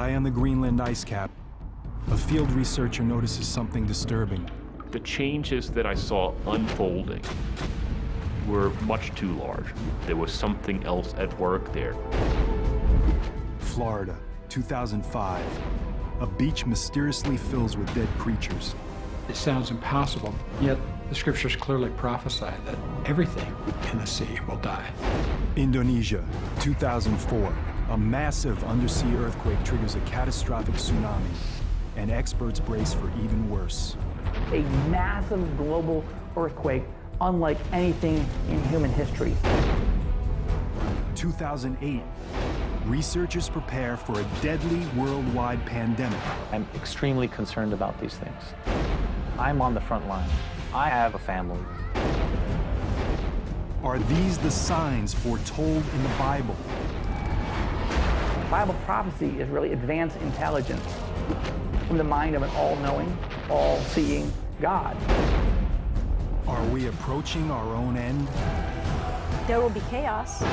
High on the Greenland ice cap, a field researcher notices something disturbing. The changes that I saw unfolding were much too large. There was something else at work there. Florida, 2005. A beach mysteriously fills with dead creatures. It sounds impossible, yet the scriptures clearly prophesy that everything in the sea will die. Indonesia, 2004. A massive undersea earthquake triggers a catastrophic tsunami, and experts brace for even worse. A massive global earthquake unlike anything in human history. 2008. Researchers prepare for a deadly worldwide pandemic. I'm extremely concerned about these things. I'm on the front line. I have a family. Are these the signs foretold in the Bible? Bible prophecy is really advanced intelligence from the mind of an all-knowing, all-seeing God. Are we approaching our own end? There will be chaos.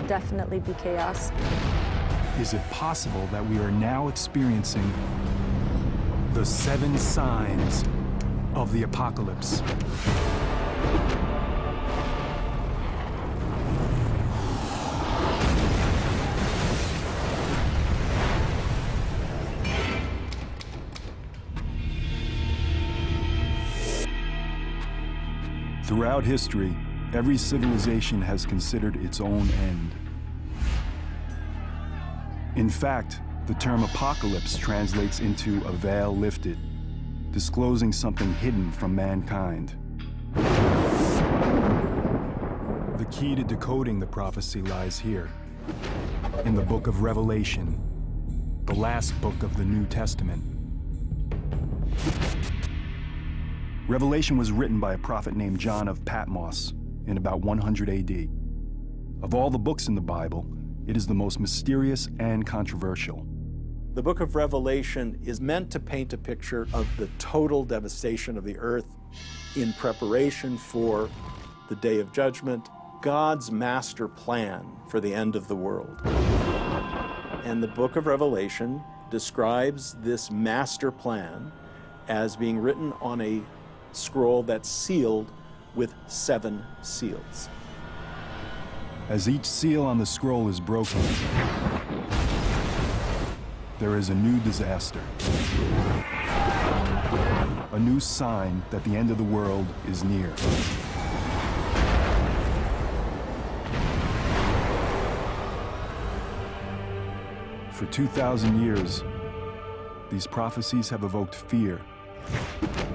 Definitely be chaos. Is it possible that we are now experiencing the 7 signs of the apocalypse? Throughout history, every civilization has considered its own end. In fact, the term apocalypse translates into a veil lifted, disclosing something hidden from mankind. The key to decoding the prophecy lies here, in the book of Revelation, the last book of the New Testament. Revelation was written by a prophet named John of Patmos in about 100 AD. Of all the books in the Bible, it is the most mysterious and controversial. The book of Revelation is meant to paint a picture of the total devastation of the earth in preparation for the day of judgment, God's master plan for the end of the world. And the book of Revelation describes this master plan as being written on a scroll that's sealed with 7 seals. As each seal on the scroll is broken, there is a new disaster. A new sign that the end of the world is near. For 2,000 years, these prophecies have evoked fear.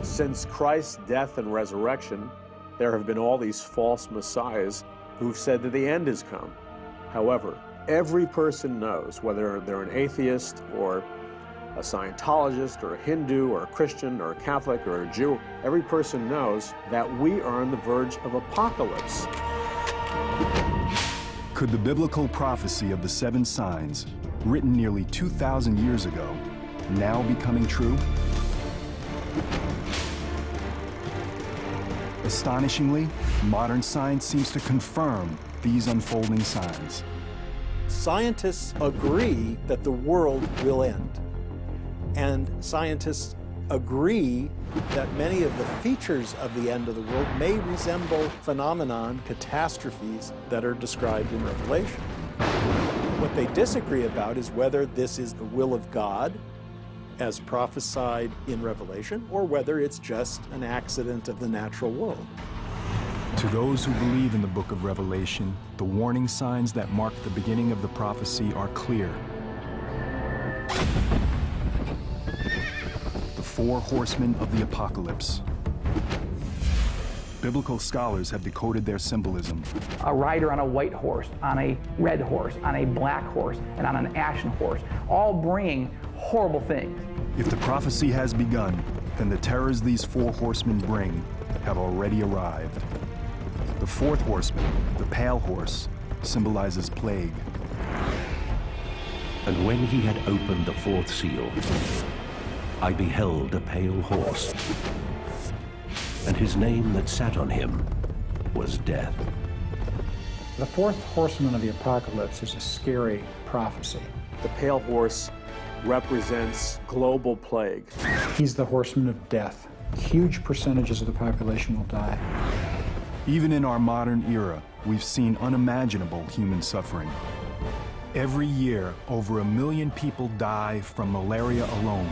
Since Christ's death and resurrection, there have been all these false messiahs who've said that the end has come. However, every person knows, whether they're an atheist or a Scientologist or a Hindu or a Christian or a Catholic or a Jew, every person knows that we are on the verge of apocalypse. Could the biblical prophecy of the 7 signs, written nearly 2,000 years ago, now be coming true? Astonishingly, modern science seems to confirm these unfolding signs. Scientists agree that the world will end. And scientists agree that many of the features of the end of the world may resemble phenomenon, catastrophes that are described in Revelation. What they disagree about is whether this is the will of God, as prophesied in Revelation, or whether it's just an accident of the natural world. To those who believe in the book of Revelation, the warning signs that mark the beginning of the prophecy are clear. The 4 horsemen of the apocalypse. Biblical scholars have decoded their symbolism. A rider on a white horse, on a red horse, on a black horse, and on an ashen horse, all bringing horrible things. If the prophecy has begun, then the terrors these 4 horsemen bring have already arrived. The 4th horseman, the pale horse, symbolizes plague. And when he had opened the 4th seal, I beheld a pale horse, and his name that sat on him was Death. The 4th horseman of the apocalypse is a scary prophecy. The pale horse represents global plague. He's the horseman of death. Huge percentages of the population will die. Even in our modern era, we've seen unimaginable human suffering. Every year, over 1 million people die from malaria alone.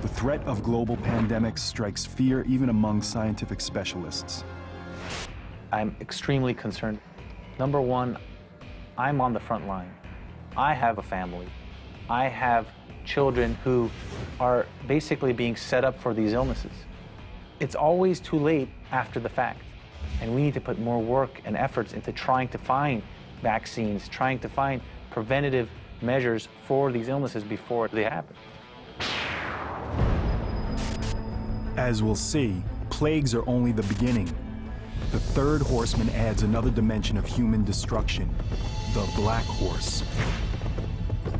The threat of global pandemics strikes fear even among scientific specialists. I'm extremely concerned. Number one, I'm on the front line. I have a family. I have children who are basically being set up for these illnesses. It's always too late after the fact, and we need to put more work and efforts into trying to find vaccines, trying to find preventative measures for these illnesses before they happen. As we'll see, plagues are only the beginning. The third horseman adds another dimension of human destruction, the Black Horse.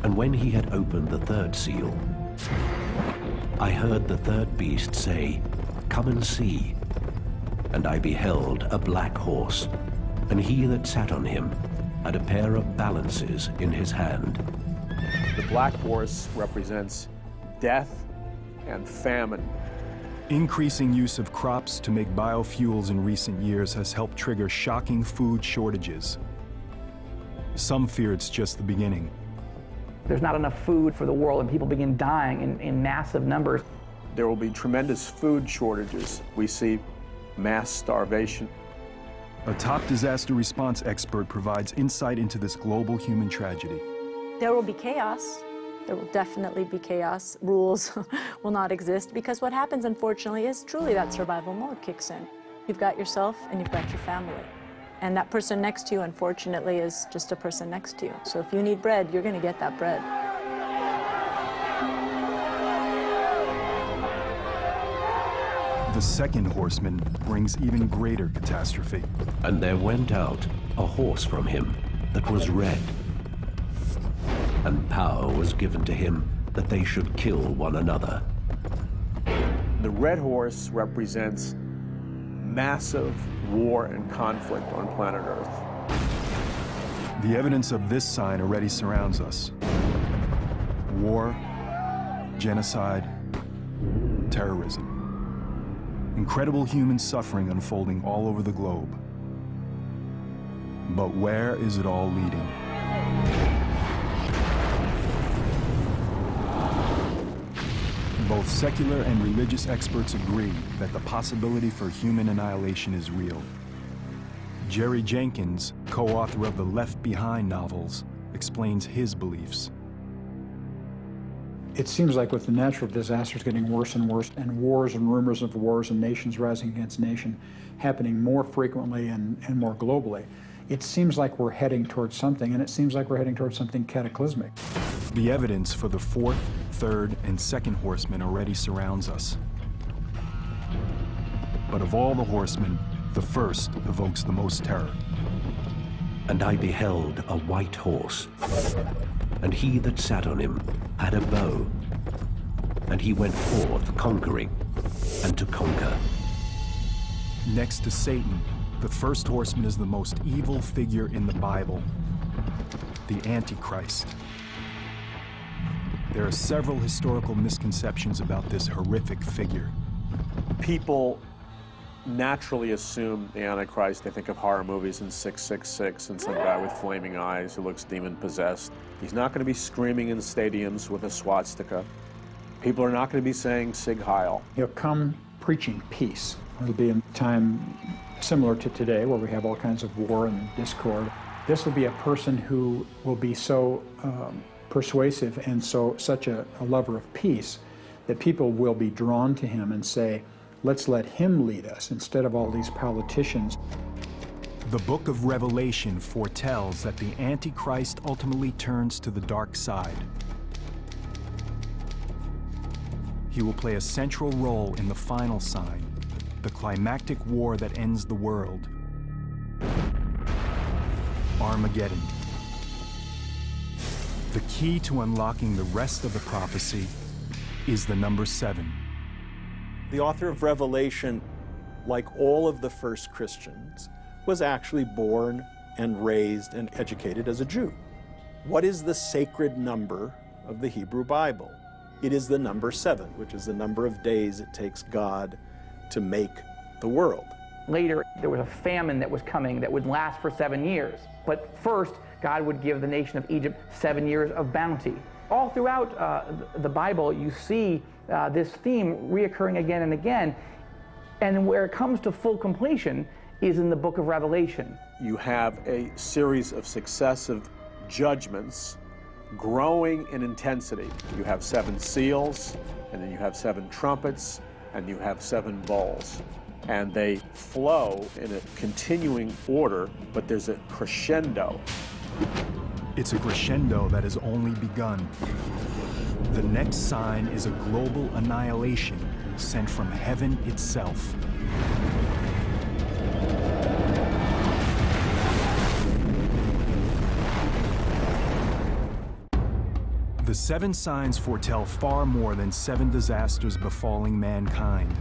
And when he had opened the third seal, I heard the third beast say, "Come and see." And I beheld a black horse, and he that sat on him had a pair of balances in his hand. The black horse represents death and famine. Increasing use of crops to make biofuels in recent years has helped trigger shocking food shortages. Some fear it's just the beginning. There's not enough food for the world, and people begin dying in massive numbers. There will be tremendous food shortages. We see mass starvation. A top disaster response expert provides insight into this global human tragedy. There will be chaos. There will definitely be chaos. Rules will not exist, because what happens, unfortunately, is truly that survival mode kicks in. You've got yourself and you've got your family. And that person next to you, unfortunately, is just a person next to you. So if you need bread, you're going to get that bread. The second horseman brings even greater catastrophe. And there went out a horse from him that was red. And power was given to him that they should kill one another. The red horse represents massive war and conflict on planet Earth. The evidence of this sign already surrounds us. War, genocide, terrorism. Incredible human suffering unfolding all over the globe. But where is it all leading? Both secular and religious experts agree that the possibility for human annihilation is real. Jerry Jenkins, co-author of the Left Behind novels, explains his beliefs. It seems like with the natural disasters getting worse and worse, and wars and rumors of wars and nations rising against nation happening more frequently and more globally, it seems like we're heading towards something, and it seems like we're heading towards something cataclysmic. The evidence for the fourth, third, and second horsemen already surrounds us. But of all the horsemen, the first evokes the most terror. And I beheld a white horse, and he that sat on him had a bow, and he went forth conquering and to conquer. Next to Satan, the first horseman is the most evil figure in the Bible, the Antichrist. There are several historical misconceptions about this horrific figure. People naturally assume the Antichrist. They think of horror movies in 666 and some guy with flaming eyes who looks demon-possessed. He's not going to be screaming in stadiums with a swastika. People are not going to be saying Sig Heil. He'll come preaching peace. It'll be a time similar to today where we have all kinds of war and discord. This will be a person who will be so persuasive and such a lover of peace that people will be drawn to him and say, let's let him lead us instead of all these politicians. The book of Revelation foretells that the Antichrist ultimately turns to the dark side. He will play a central role in the final sign, the climactic war that ends the world, Armageddon. The key to unlocking the rest of the prophecy is the number 7. The author of Revelation, like all of the first Christians, was actually born and raised and educated as a Jew. What is the sacred number of the Hebrew Bible? It is the number 7, which is the number of days it takes God to make the world. Later, there was a famine that was coming that would last for 7 years. But first, God would give the nation of Egypt 7 years of bounty. All throughout the Bible, you see this theme reoccurring again and again. And where it comes to full completion is in the book of Revelation. You have a series of successive judgments growing in intensity. You have 7 seals, and then you have 7 trumpets, and you have 7 bowls. And they flow in a continuing order, but there's a crescendo. It's a crescendo that has only begun. The next sign is a global annihilation sent from heaven itself. The 7 signs foretell far more than 7 disasters befalling mankind.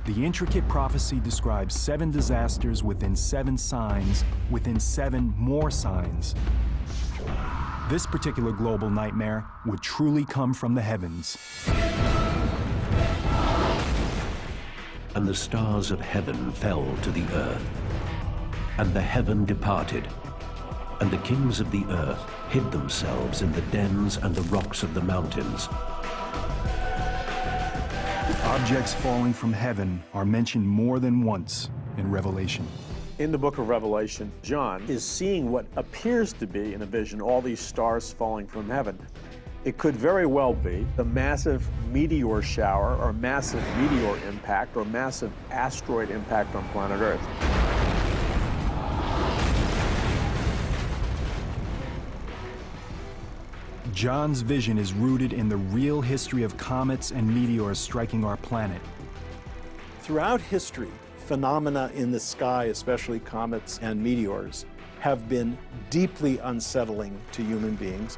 The intricate prophecy describes 7 disasters within 7 signs within 7 more signs. This particular global nightmare would truly come from the heavens. And the stars of heaven fell to the earth, and the heaven departed, and the kings of the earth hid themselves in the dens and the rocks of the mountains. Objects falling from heaven are mentioned more than once in Revelation. In the book of Revelation, John is seeing what appears to be, in a vision, all these stars falling from heaven. It could very well be a massive meteor shower or massive meteor impact or massive asteroid impact on planet Earth. John's vision is rooted in the real history of comets and meteors striking our planet. Throughout history, phenomena in the sky, especially comets and meteors, have been deeply unsettling to human beings.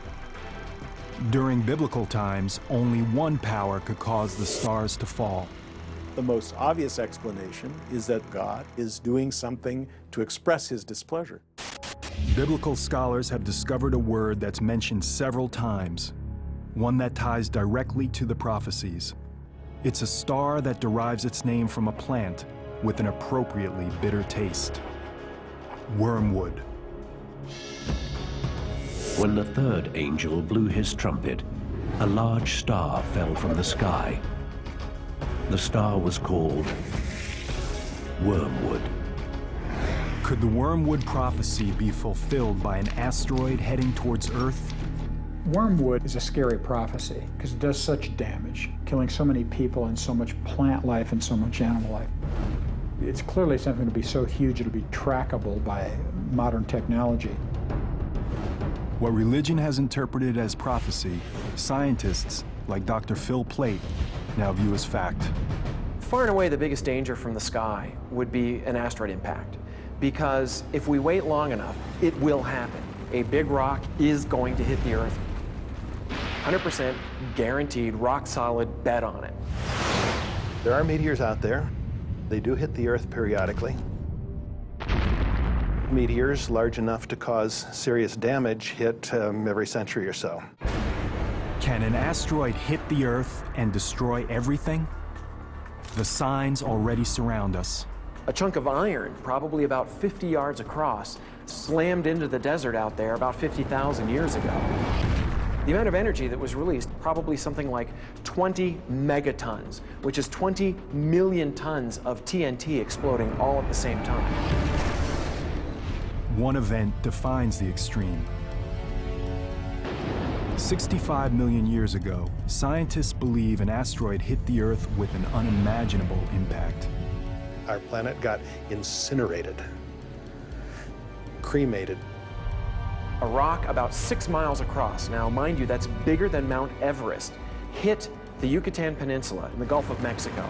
During biblical times, only one power could cause the stars to fall. The most obvious explanation is that God is doing something to express his displeasure. Biblical scholars have discovered a word that's mentioned several times, one that ties directly to the prophecies. It's a star that derives its name from a plant with an appropriately bitter taste. Wormwood. When the 3rd angel blew his trumpet, a large star fell from the sky. The star was called Wormwood. Could the wormwood prophecy be fulfilled by an asteroid heading towards Earth? Wormwood is a scary prophecy because it does such damage, killing so many people and so much plant life and so much animal life. It's clearly something to be so huge it'll be trackable by modern technology. What religion has interpreted as prophecy, scientists like Dr. Phil Plait now view as fact. Far and away the biggest danger from the sky would be an asteroid impact, because if we wait long enough, it will happen. A big rock is going to hit the Earth. 100% guaranteed, rock solid, bet on it. There are meteors out there. They do hit the Earth periodically. Meteors large enough to cause serious damage hit every century or so. Can an asteroid hit the Earth and destroy everything? The signs already surround us. A chunk of iron, probably about 50 yards across, slammed into the desert out there about 50,000 years ago. The amount of energy that was released, probably something like 20 megatons, which is 20 million tons of TNT exploding all at the same time. One event defines the extreme. 65 million years ago, scientists believe an asteroid hit the Earth with an unimaginable impact. Our planet got incinerated, cremated. A rock about 6 miles across, now mind you, that's bigger than Mount Everest, hit the Yucatan Peninsula in the Gulf of Mexico.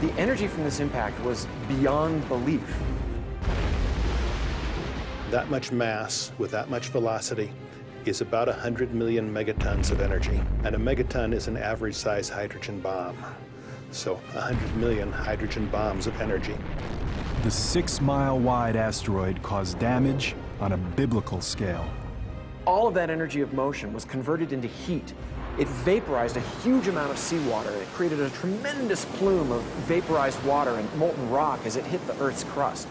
The energy from this impact was beyond belief. That much mass with that much velocity is about 100 million megatons of energy. And a megaton is an average size hydrogen bomb. So 100 million hydrogen bombs of energy. The 6-mile wide asteroid caused damage on a biblical scale. All of that energy of motion was converted into heat. It vaporized a huge amount of seawater. It created a tremendous plume of vaporized water and molten rock as it hit the Earth's crust.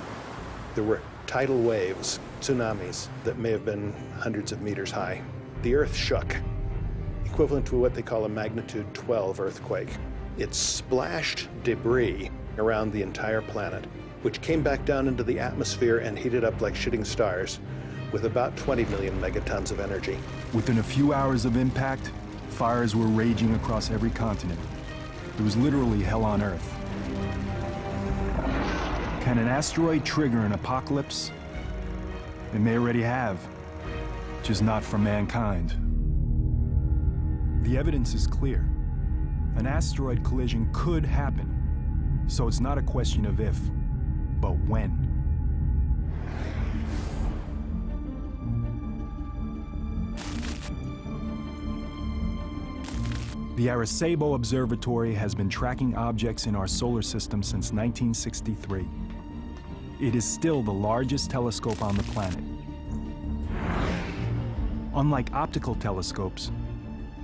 There were tidal waves, tsunamis, that may have been hundreds of meters high. The Earth shook, equivalent to what they call a magnitude 12 earthquake. It splashed debris around the entire planet, which came back down into the atmosphere and heated up like shooting stars with about 20 million megatons of energy. Within a few hours of impact, fires were raging across every continent. It was literally hell on Earth. Can an asteroid trigger an apocalypse? It may already have, just not for mankind. The evidence is clear. An asteroid collision could happen, so it's not a question of if, but when. The Arecibo Observatory has been tracking objects in our solar system since 1963. It is still the largest telescope on the planet. Unlike optical telescopes,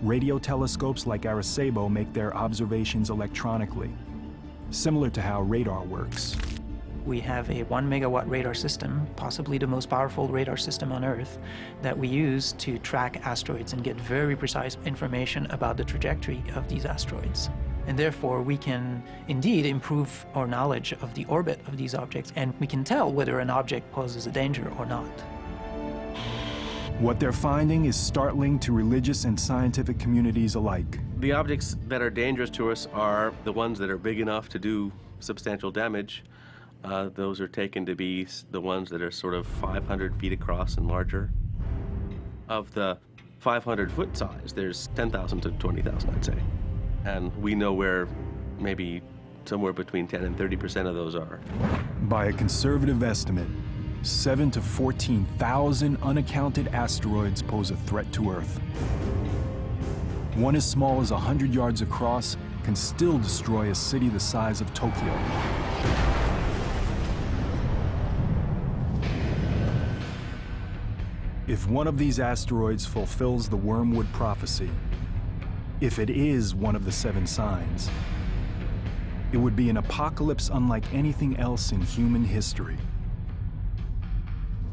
radio telescopes like Arecibo make their observations electronically, similar to how radar works. We have a 1 megawatt radar system, possibly the most powerful radar system on Earth, that we use to track asteroids and get very precise information about the trajectory of these asteroids. And therefore, we can indeed improve our knowledge of the orbit of these objects, and we can tell whether an object poses a danger or not. What they're finding is startling to religious and scientific communities alike. The objects that are dangerous to us are the ones that are big enough to do substantial damage. Those are taken to be the ones that are sort of 500 feet across and larger. Of the 500-foot size, there's 10,000 to 20,000, I'd say. And we know where maybe somewhere between 10 and 30% of those are. By a conservative estimate, 7 to 14,000 unaccounted asteroids pose a threat to Earth. One as small as 100 yards across can still destroy a city the size of Tokyo. If one of these asteroids fulfills the Wormwood prophecy, if it is one of the 7 signs, it would be an apocalypse unlike anything else in human history.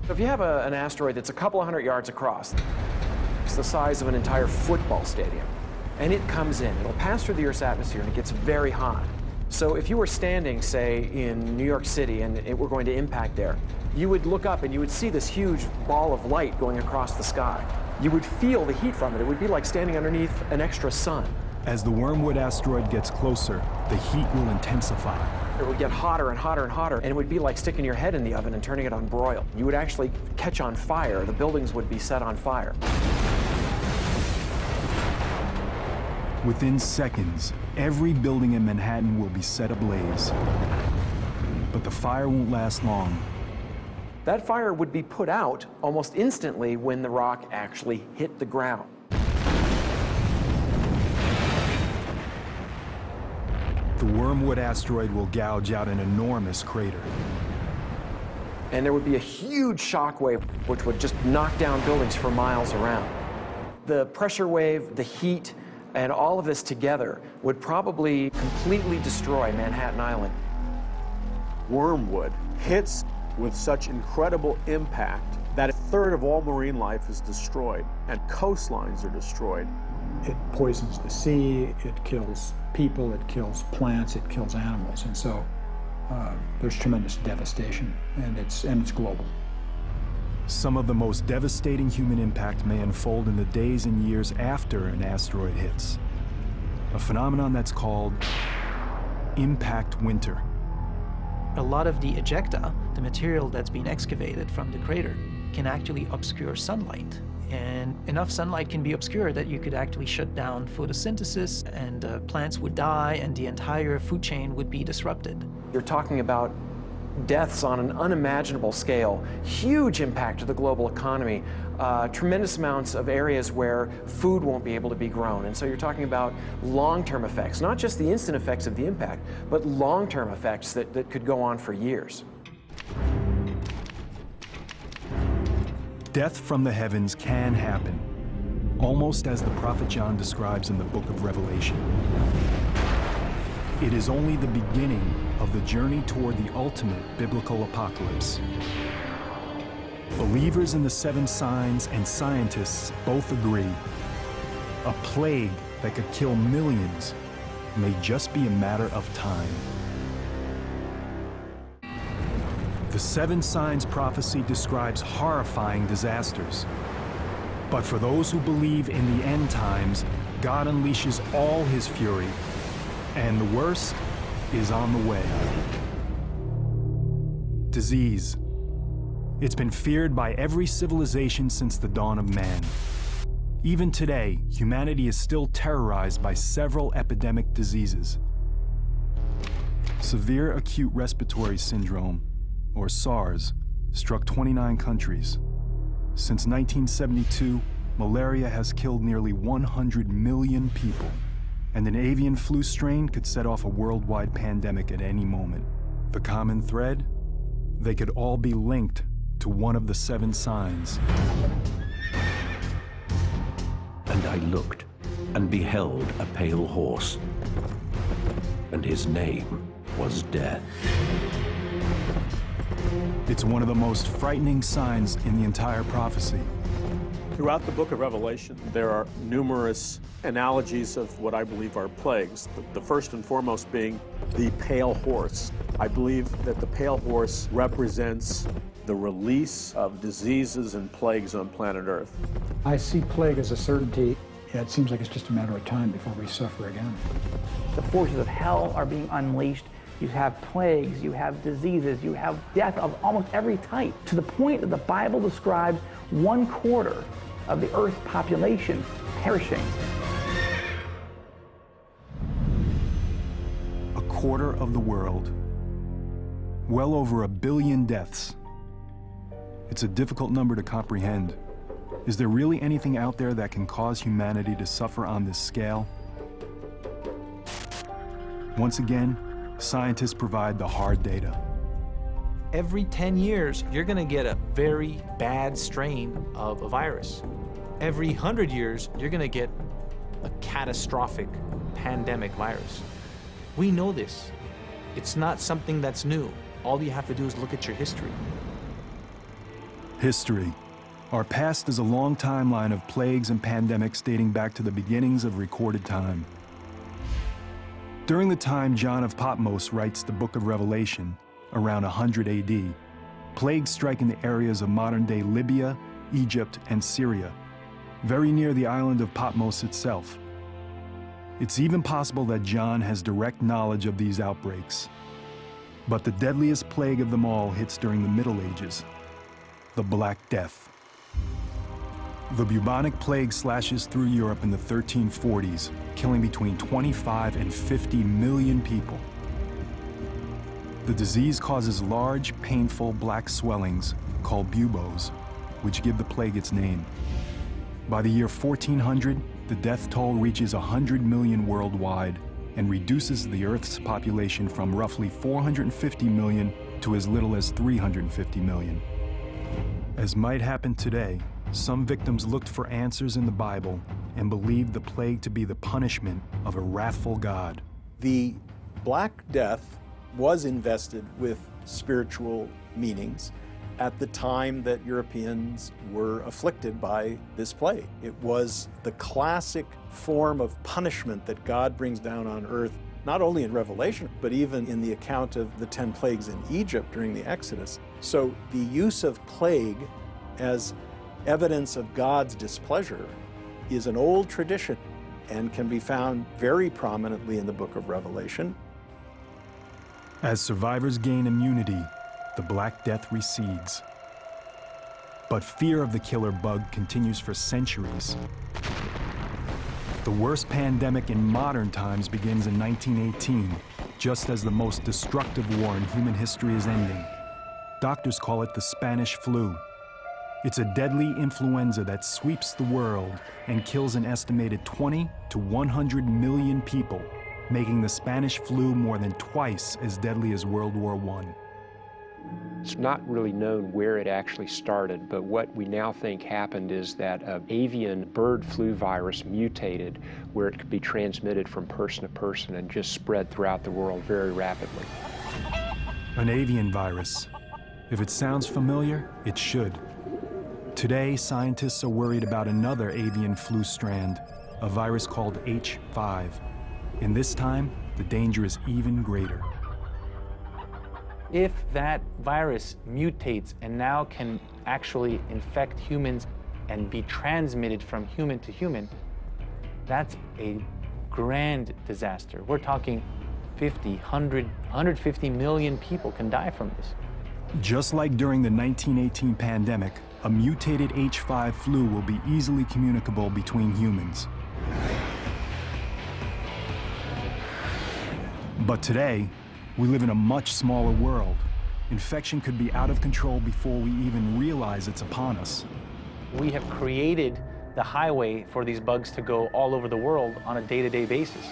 If you have an asteroid that's a couple of hundred yards across, it's the size of an entire football stadium, and it comes in, it'll pass through the Earth's atmosphere and it gets very hot. So if you were standing, say, in New York City and it were going to impact there, you would look up and you would see this huge ball of light going across the sky. You would feel the heat from it. It would be like standing underneath an extra sun. As the Wormwood asteroid gets closer, the heat will intensify. It would get hotter and hotter and hotter, and it would be like sticking your head in the oven and turning it on broil. You would actually catch on fire. The buildings would be set on fire. Within seconds, every building in Manhattan will be set ablaze. But the fire won't last long. That fire would be put out almost instantly when the rock actually hit the ground. The Wormwood asteroid will gouge out an enormous crater. And there would be a huge shock wave which would just knock down buildings for miles around. The pressure wave, the heat, and all of this together would probably completely destroy Manhattan Island. Wormwood hits with such incredible impact that a third of all marine life is destroyed and coastlines are destroyed. It poisons the sea, it kills people, it kills plants, it kills animals, and so there's tremendous devastation, and it's global. Some of the most devastating human impact may unfold in the days and years after an asteroid hits, a phenomenon that's called impact winter. A lot of the ejecta, the material that's been excavated from the crater, can actually obscure sunlight. And enough sunlight can be obscured that you could actually shut down photosynthesis, and plants would die, and the entire food chain would be disrupted. You're talking about deaths on an unimaginable scale, huge impact to the global economy, tremendous amounts of areas where food won't be able to be grown. And so you're talking about long-term effects, not just the instant effects of the impact, but long-term effects that could go on for years. Death from the heavens can happen, almost as the prophet John describes in the book of Revelation. It is only the beginning of the journey toward the ultimate biblical apocalypse. Believers in the 7 signs and scientists both agree a plague that could kill millions may just be a matter of time. The 7 signs prophecy describes horrifying disasters. But for those who believe in the end times, God unleashes all his fury, and the worst is on the way. Disease. It's been feared by every civilization since the dawn of man. Even today, humanity is still terrorized by several epidemic diseases. Severe acute respiratory syndrome, or SARS, struck 29 countries. Since 1972, malaria has killed nearly 100 million people, and an avian flu strain could set off a worldwide pandemic at any moment. The common thread? They could all be linked to one of the 7 signs. And I looked and beheld a pale horse, and his name was Death. It's one of the most frightening signs in the entire prophecy. Throughout the book of Revelation, there are numerous analogies of what I believe are plagues. The first and foremost being the pale horse. I believe that the pale horse represents the release of diseases and plagues on planet Earth. I see plague as a certainty. Yeah, it seems like it's just a matter of time before we suffer again. The forces of hell are being unleashed. You have plagues, you have diseases, you have death of almost every type, to the point that the Bible describes 1/4 of the Earth's population perishing. A quarter of the world. Well over 1 billion deaths. It's a difficult number to comprehend. Is there really anything out there that can cause humanity to suffer on this scale? Once again, scientists provide the hard data. Every 10 years, you're going to get a very bad strain of a virus. Every 100 years, you're going to get a catastrophic pandemic virus. We know this. It's not something that's new. All you have to do is look at your history. History. Our past is a long timeline of plagues and pandemics dating back to the beginnings of recorded time. During the time John of Patmos writes the book of Revelation, around 100 AD, plagues strike in the areas of modern-day Libya, Egypt, and Syria, very near the island of Patmos itself. It's even possible that John has direct knowledge of these outbreaks. But the deadliest plague of them all hits during the Middle Ages, the Black Death. The bubonic plague slashes through Europe in the 1340s, killing between 25 and 50 million people. The disease causes large, painful black swellings called buboes, which give the plague its name. By the year 1400, the death toll reaches 100 million worldwide and reduces the Earth's population from roughly 450 million to as little as 350 million. As might happen today, some victims looked for answers in the Bible and believed the plague to be the punishment of a wrathful God. The Black Death was invested with spiritual meanings at the time that Europeans were afflicted by this plague. It was the classic form of punishment that God brings down on earth, not only in Revelation, but even in the account of the 10 plagues in Egypt during the Exodus. So the use of plague as evidence of God's displeasure is an old tradition and can be found very prominently in the book of Revelation. As survivors gain immunity, the Black Death recedes. But fear of the killer bug continues for centuries. The worst pandemic in modern times begins in 1918, just as the most destructive war in human history is ending. Doctors call it the Spanish flu. It's a deadly influenza that sweeps the world and kills an estimated 20 to 100 million people, making the Spanish flu more than twice as deadly as World War I. It's not really known where it actually started, but what we now think happened is that an avian bird flu virus mutated where it could be transmitted from person to person and just spread throughout the world very rapidly. An avian virus. If it sounds familiar, it should. Today, scientists are worried about another avian flu strand, a virus called H5. And this time, the danger is even greater. If that virus mutates and now can actually infect humans and be transmitted from human to human, that's a grand disaster. We're talking 50, 100, 150 million people can die from this. Just like during the 1918 pandemic, a mutated H5 flu will be easily communicable between humans. But today, we live in a much smaller world. Infection could be out of control before we even realize it's upon us. We have created the highway for these bugs to go all over the world on a day-to-day basis.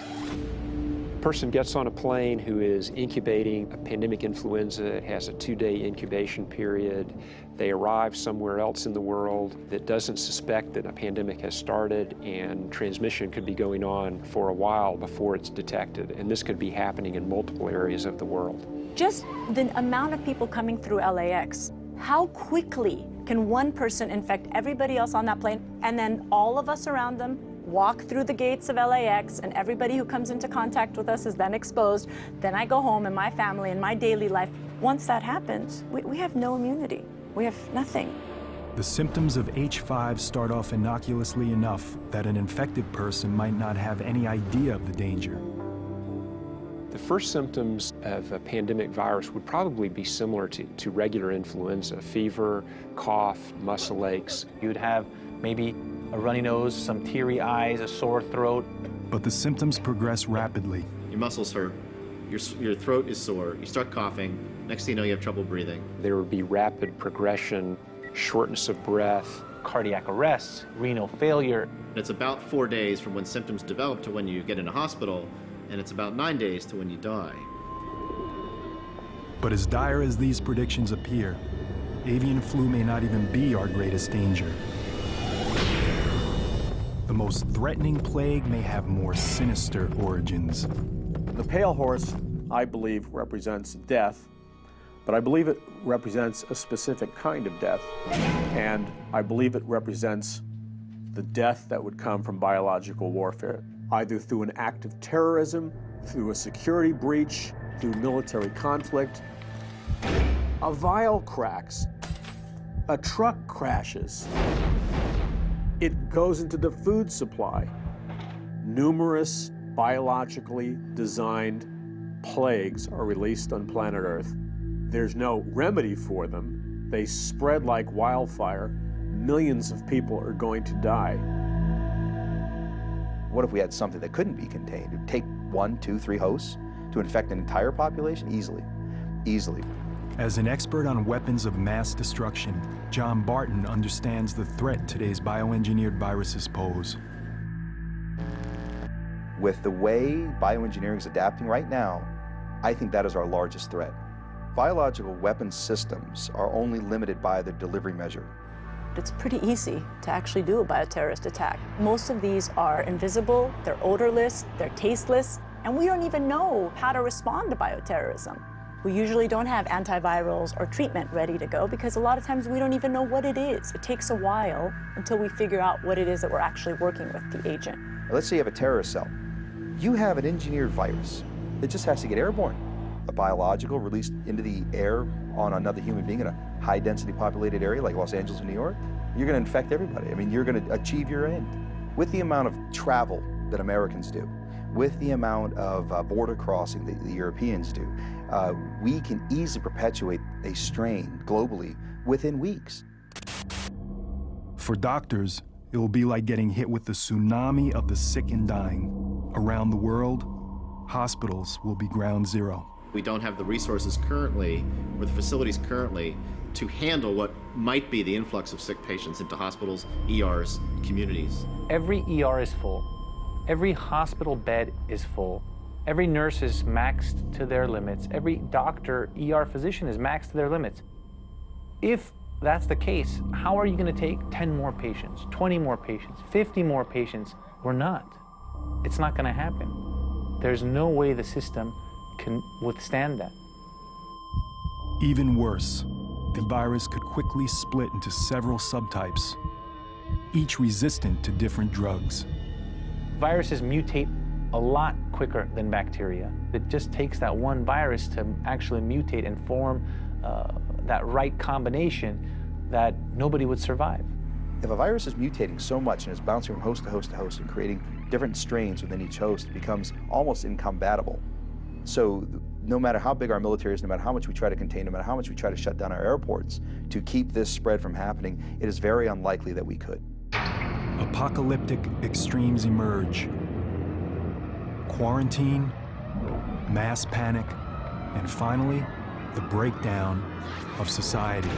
A person gets on a plane who is incubating a pandemic influenza. It has a 2-day incubation period. They arrive somewhere else in the world that doesn't suspect that a pandemic has started, and transmission could be going on for a while before it's detected. And this could be happening in multiple areas of the world. Just the amount of people coming through LAX, how quickly can one person infect everybody else on that plane, and then all of us around them walk through the gates of LAX, and everybody who comes into contact with us is then exposed. Then I go home and my family and my daily life. Once that happens, we have no immunity. We have nothing. The symptoms of H5 start off innocuously enough that an infected person might not have any idea of the danger. The first symptoms of a pandemic virus would probably be similar to regular influenza: fever, cough, muscle aches. You'd have maybe a runny nose, some teary eyes, a sore throat. But the symptoms progress rapidly. Your muscles hurt, your throat is sore, you start coughing, next thing you know you have trouble breathing. There would be rapid progression, shortness of breath, cardiac arrest, renal failure. It's about 4 days from when symptoms develop to when you get in a hospital, and it's about 9 days to when you die. But as dire as these predictions appear, avian flu may not even be our greatest danger. The most threatening plague may have more sinister origins. The pale horse, I believe, represents death, but I believe it represents a specific kind of death, and I believe it represents the death that would come from biological warfare, either through an act of terrorism, through a security breach, through military conflict. A vial cracks, a truck crashes, it goes into the food supply. Numerous biologically designed plagues are released on planet Earth. There's no remedy for them. They spread like wildfire. Millions of people are going to die. What if we had something that couldn't be contained? It would take 1, 2, 3 hosts to infect an entire population? Easily. Easily. As an expert on weapons of mass destruction, John Barton understands the threat today's bioengineered viruses pose. With the way bioengineering is adapting right now, I think that is our largest threat. Biological weapons systems are only limited by their delivery measure. It's pretty easy to actually do a bioterrorist attack. Most of these are invisible, they're odorless, they're tasteless, and we don't even know how to respond to bioterrorism. We usually don't have antivirals or treatment ready to go because a lot of times we don't even know what it is. It takes a while until we figure out what it is that we're actually working with, the agent. Let's say you have a terrorist cell. You have an engineered virus. It just has to get airborne. A biological released into the air on another human being in a high-density populated area like Los Angeles or New York, you're going to infect everybody. I mean, you're going to achieve your end. With the amount of travel that Americans do, with the amount of border crossing that the Europeans do, we can easily perpetuate a strain globally within weeks. For doctors, it will be like getting hit with the tsunami of the sick and dying. Around the world, hospitals will be ground zero. We don't have the resources currently, or the facilities currently, to handle what might be the influx of sick patients into hospitals, ERs, communities. Every ER is full. Every hospital bed is full. Every nurse is maxed to their limits. Every doctor, ER physician is maxed to their limits. If that's the case, how are you going to take 10 more patients, 20 more patients, 50 more patients? We're not. It's not going to happen. There's no way the system can withstand that. Even worse, the virus could quickly split into several subtypes, each resistant to different drugs. Viruses mutate a lot quicker than bacteria. It just takes that one virus to actually mutate and form that right combination that nobody would survive. If a virus is mutating so much and is bouncing from host to host to host and creating different strains within each host, it becomes almost incompatible. So no matter how big our military is, no matter how much we try to contain, no matter how much we try to shut down our airports to keep this spread from happening, it is very unlikely that we could. Apocalyptic extremes emerge. Quarantine, mass panic, and finally, the breakdown of society.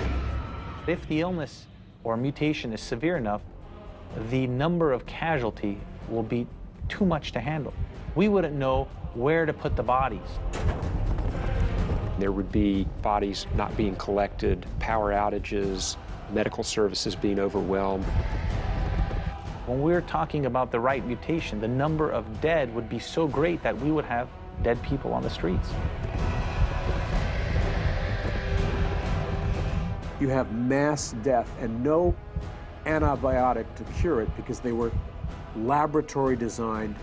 If the illness or mutation is severe enough, the number of casualty will be too much to handle. We wouldn't know where to put the bodies. There would be bodies not being collected, power outages, medical services being overwhelmed. When we're talking about the right mutation, the number of dead would be so great that we would have dead people on the streets. You have mass death and no antibiotic to cure it because they were laboratory designed,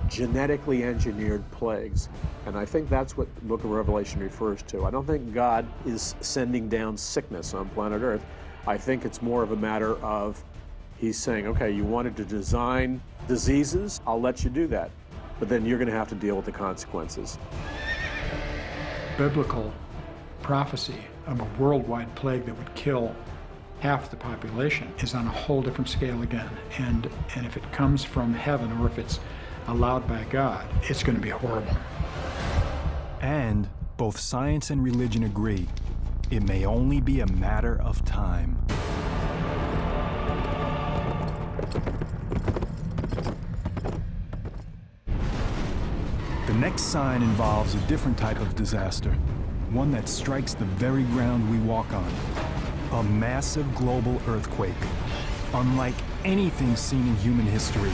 genetically engineered plagues. And I think that's what the book of Revelation refers to. I don't think God is sending down sickness on planet Earth. I think it's more of a matter of he's saying, okay, you wanted to design diseases, I'll let you do that. But then you're going to have to deal with the consequences. Biblical prophecy of a worldwide plague that would kill half the population is on a whole different scale again. And if it comes from heaven or if it's allowed by God, it's going to be horrible. And both science and religion agree, it may only be a matter of time. The next sign involves a different type of disaster, one that strikes the very ground we walk on. A massive global earthquake, unlike anything seen in human history.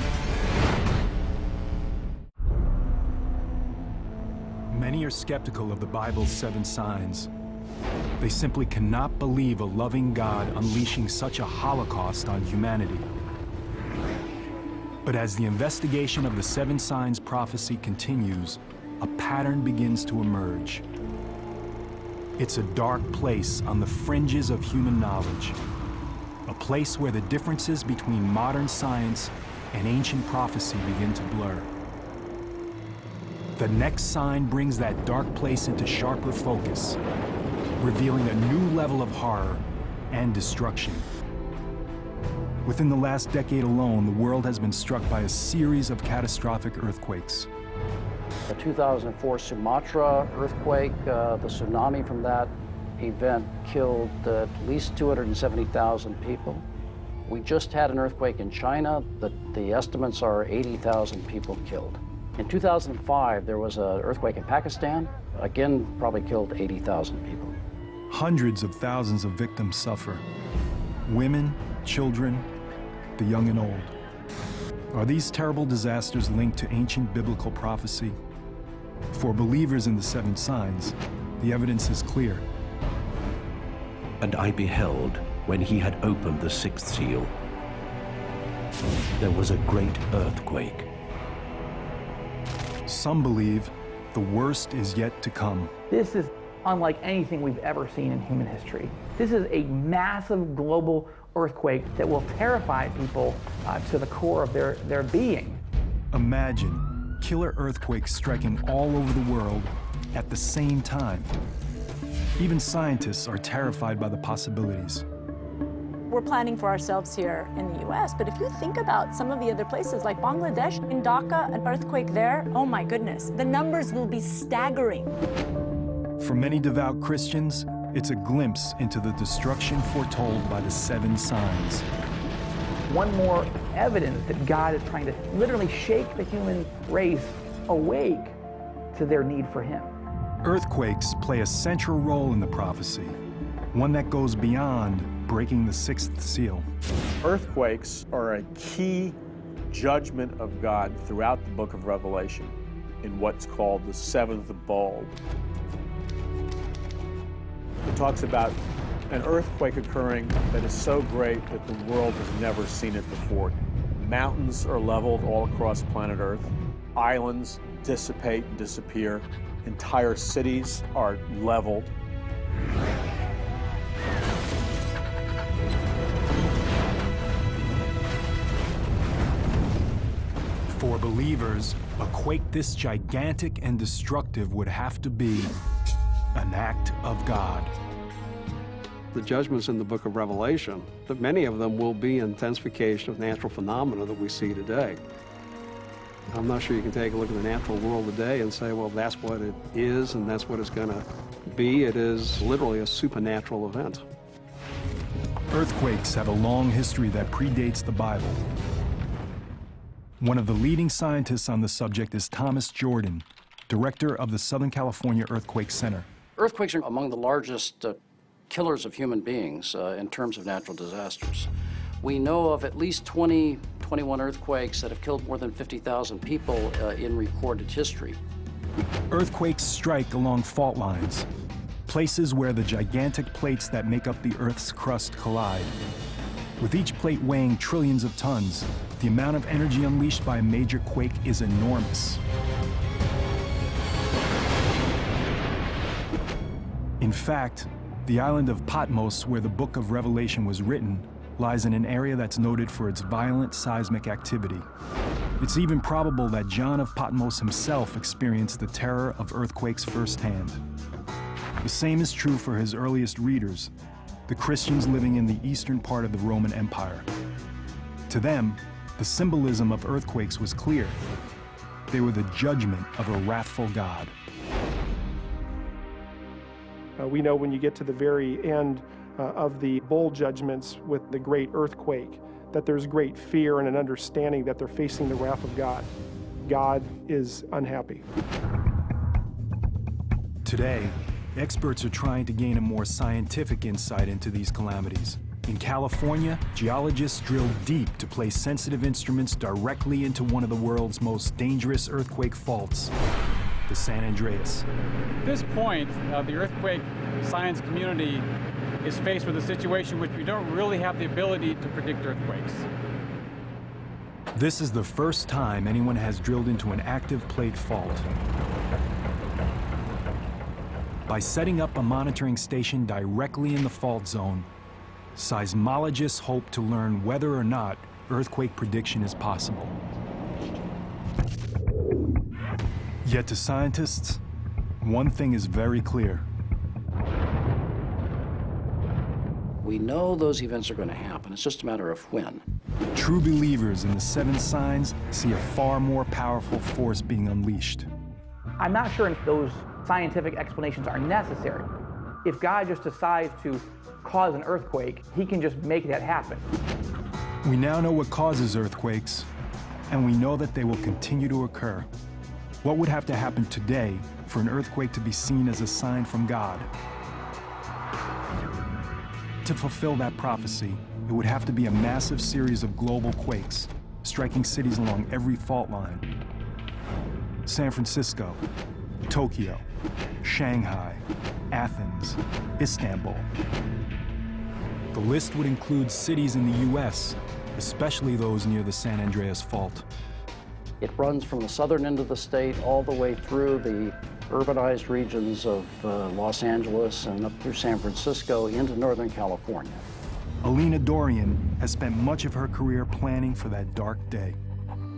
Many are skeptical of the Bible's 7 signs. They simply cannot believe a loving God unleashing such a holocaust on humanity. But as the investigation of the 7 signs prophecy continues, a pattern begins to emerge. It's a dark place on the fringes of human knowledge, a place where the differences between modern science and ancient prophecy begin to blur. The next sign brings that dark place into sharper focus, revealing a new level of horror and destruction. Within the last decade alone, the world has been struck by a series of catastrophic earthquakes. The 2004 Sumatra earthquake, the tsunami from that event killed at least 270,000 people. We just had an earthquake in China. The estimates are 80,000 people killed. In 2005, there was an earthquake in Pakistan. Again, probably killed 80,000 people. Hundreds of thousands of victims suffer. Women, children, the young and old. Are these terrible disasters linked to ancient biblical prophecy? For believers in the 7 signs, the evidence is clear. And I beheld, when he had opened the 6th seal, there was a great earthquake. Some believe the worst is yet to come. This is unlike anything we've ever seen in human history. This is a massive global earthquake that will terrify people to the core of their being. Imagine killer earthquakes striking all over the world at the same time. Even scientists are terrified by the possibilities. We're planning for ourselves here in the US, but if you think about some of the other places like Bangladesh, in Dhaka, an earthquake there, oh my goodness, the numbers will be staggering. For many devout Christians, it's a glimpse into the destruction foretold by the 7 signs. One more evidence that God is trying to literally shake the human race awake to their need for Him. Earthquakes play a central role in the prophecy. one that goes beyond breaking the sixth seal. Earthquakes are a key judgment of God throughout the book of Revelation in what's called the seventh bulb. It talks about an earthquake occurring that is so great that the world has never seen it before. Mountains are leveled all across planet Earth. Islands dissipate and disappear. Entire cities are leveled. For believers, a quake this gigantic and destructive would have to be an act of God. The judgments in the book of Revelation, that many of them will be intensification of natural phenomena that we see today. I'm not sure you can take a look at the natural world today and say, well, that's what it is and that's what it's going to be. It is literally a supernatural event. Earthquakes have a long history that predates the Bible. One of the leading scientists on the subject is Thomas Jordan, director of the Southern California Earthquake Center. Earthquakes are among the largest killers of human beings in terms of natural disasters. We know of at least 21 earthquakes that have killed more than 50,000 people in recorded history. Earthquakes strike along fault lines, places where the gigantic plates that make up the Earth's crust collide. With each plate weighing trillions of tons, the amount of energy unleashed by a major quake is enormous. In fact, the island of Patmos, where the book of Revelation was written, lies in an area that's noted for its violent seismic activity. It's even probable that John of Patmos himself experienced the terror of earthquakes firsthand. The same is true for his earliest readers, the Christians living in the eastern part of the Roman Empire. To them, the symbolism of earthquakes was clear. They were the judgment of a wrathful God. We know when you get to the very end of the bowl judgments with the great earthquake, that there's great fear and an understanding that they're facing the wrath of God. God is unhappy. Today, experts are trying to gain a more scientific insight into these calamities. In California, geologists drilled deep to place sensitive instruments directly into one of the world's most dangerous earthquake faults, the San Andreas. At this point, the earthquake science community is faced with a situation in which we don't really have the ability to predict earthquakes. This is the first time anyone has drilled into an active plate fault. By setting up a monitoring station directly in the fault zone, seismologists hope to learn whether or not earthquake prediction is possible. Yet to scientists, one thing is very clear. We know those events are going to happen. It's just a matter of when. True believers in the seven signs see a far more powerful force being unleashed. I'm not sure if those scientific explanations are necessary. If God just decides to cause an earthquake, he can just make that happen. We now know what causes earthquakes, and we know that they will continue to occur. What would have to happen today for an earthquake to be seen as a sign from God? To fulfill that prophecy, it would have to be a massive series of global quakes, striking cities along every fault line. San Francisco, Tokyo, Shanghai, Athens, Istanbul. The list would include cities in the U.S., especially those near the San Andreas Fault. It runs from the southern end of the state all the way through the urbanized regions of Los Angeles and up through San Francisco into Northern California. Alina Dorian has spent much of her career planning for that dark day.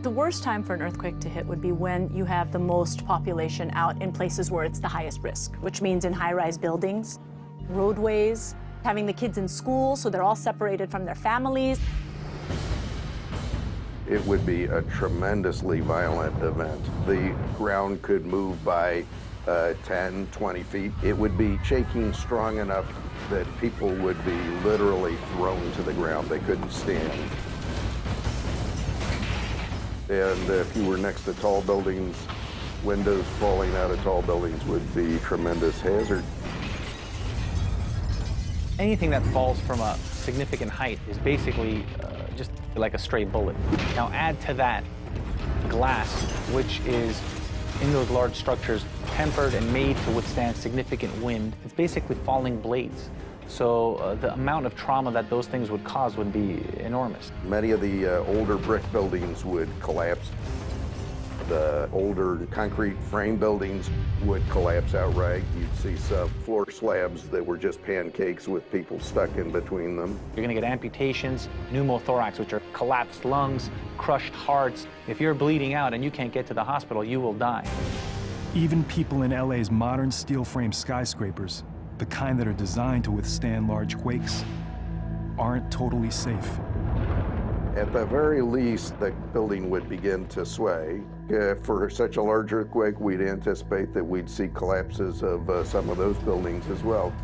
The worst time for an earthquake to hit would be when you have the most population out in places where it's the highest risk, which means in high-rise buildings, roadways, having the kids in school so they're all separated from their families. It would be a tremendously violent event. The ground could move by 10, 20 feet. It would be shaking strong enough that people would be literally thrown to the ground. They couldn't stand. And if you were next to tall buildings, windows falling out of tall buildings would be a tremendous hazard. Anything that falls from a significant height is basically just like a stray bullet. Now add to that glass, which is in those large structures tempered and made to withstand significant wind. It's basically falling blades. So the amount of trauma that those things would cause would be enormous. Many of the older brick buildings would collapse. The older concrete frame buildings would collapse outright. You'd see some floor slabs that were just pancakes with people stuck in between them. You're going to get amputations, pneumothorax, which are collapsed lungs, crushed hearts. If you're bleeding out and you can't get to the hospital, you will die. Even people in LA's modern steel frame skyscrapers, the kind that are designed to withstand large quakes, aren't totally safe. At the very least, the building would begin to sway. For such a large earthquake, we'd anticipate that we'd see collapses of some of those buildings as well.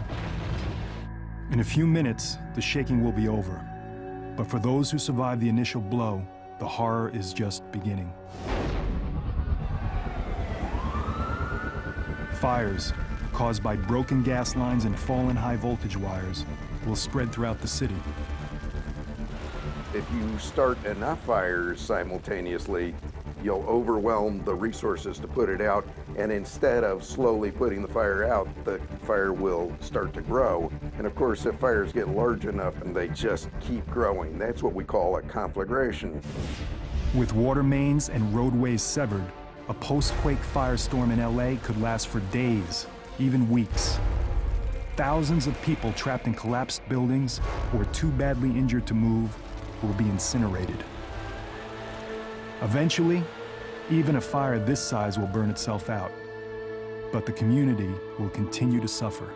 In a few minutes, the shaking will be over. But for those who survive the initial blow, the horror is just beginning. Fires caused by broken gas lines and fallen high voltage wires will spread throughout the city. If you start enough fires simultaneously, you'll overwhelm the resources to put it out, and instead of slowly putting the fire out, the fire will start to grow. And of course, if fires get large enough, and they just keep growing, that's what we call a conflagration. With water mains and roadways severed, a post-quake firestorm in LA could last for days, even weeks. Thousands of people trapped in collapsed buildings or too badly injured to move will be incinerated. Eventually, even a fire this size will burn itself out, but the community will continue to suffer.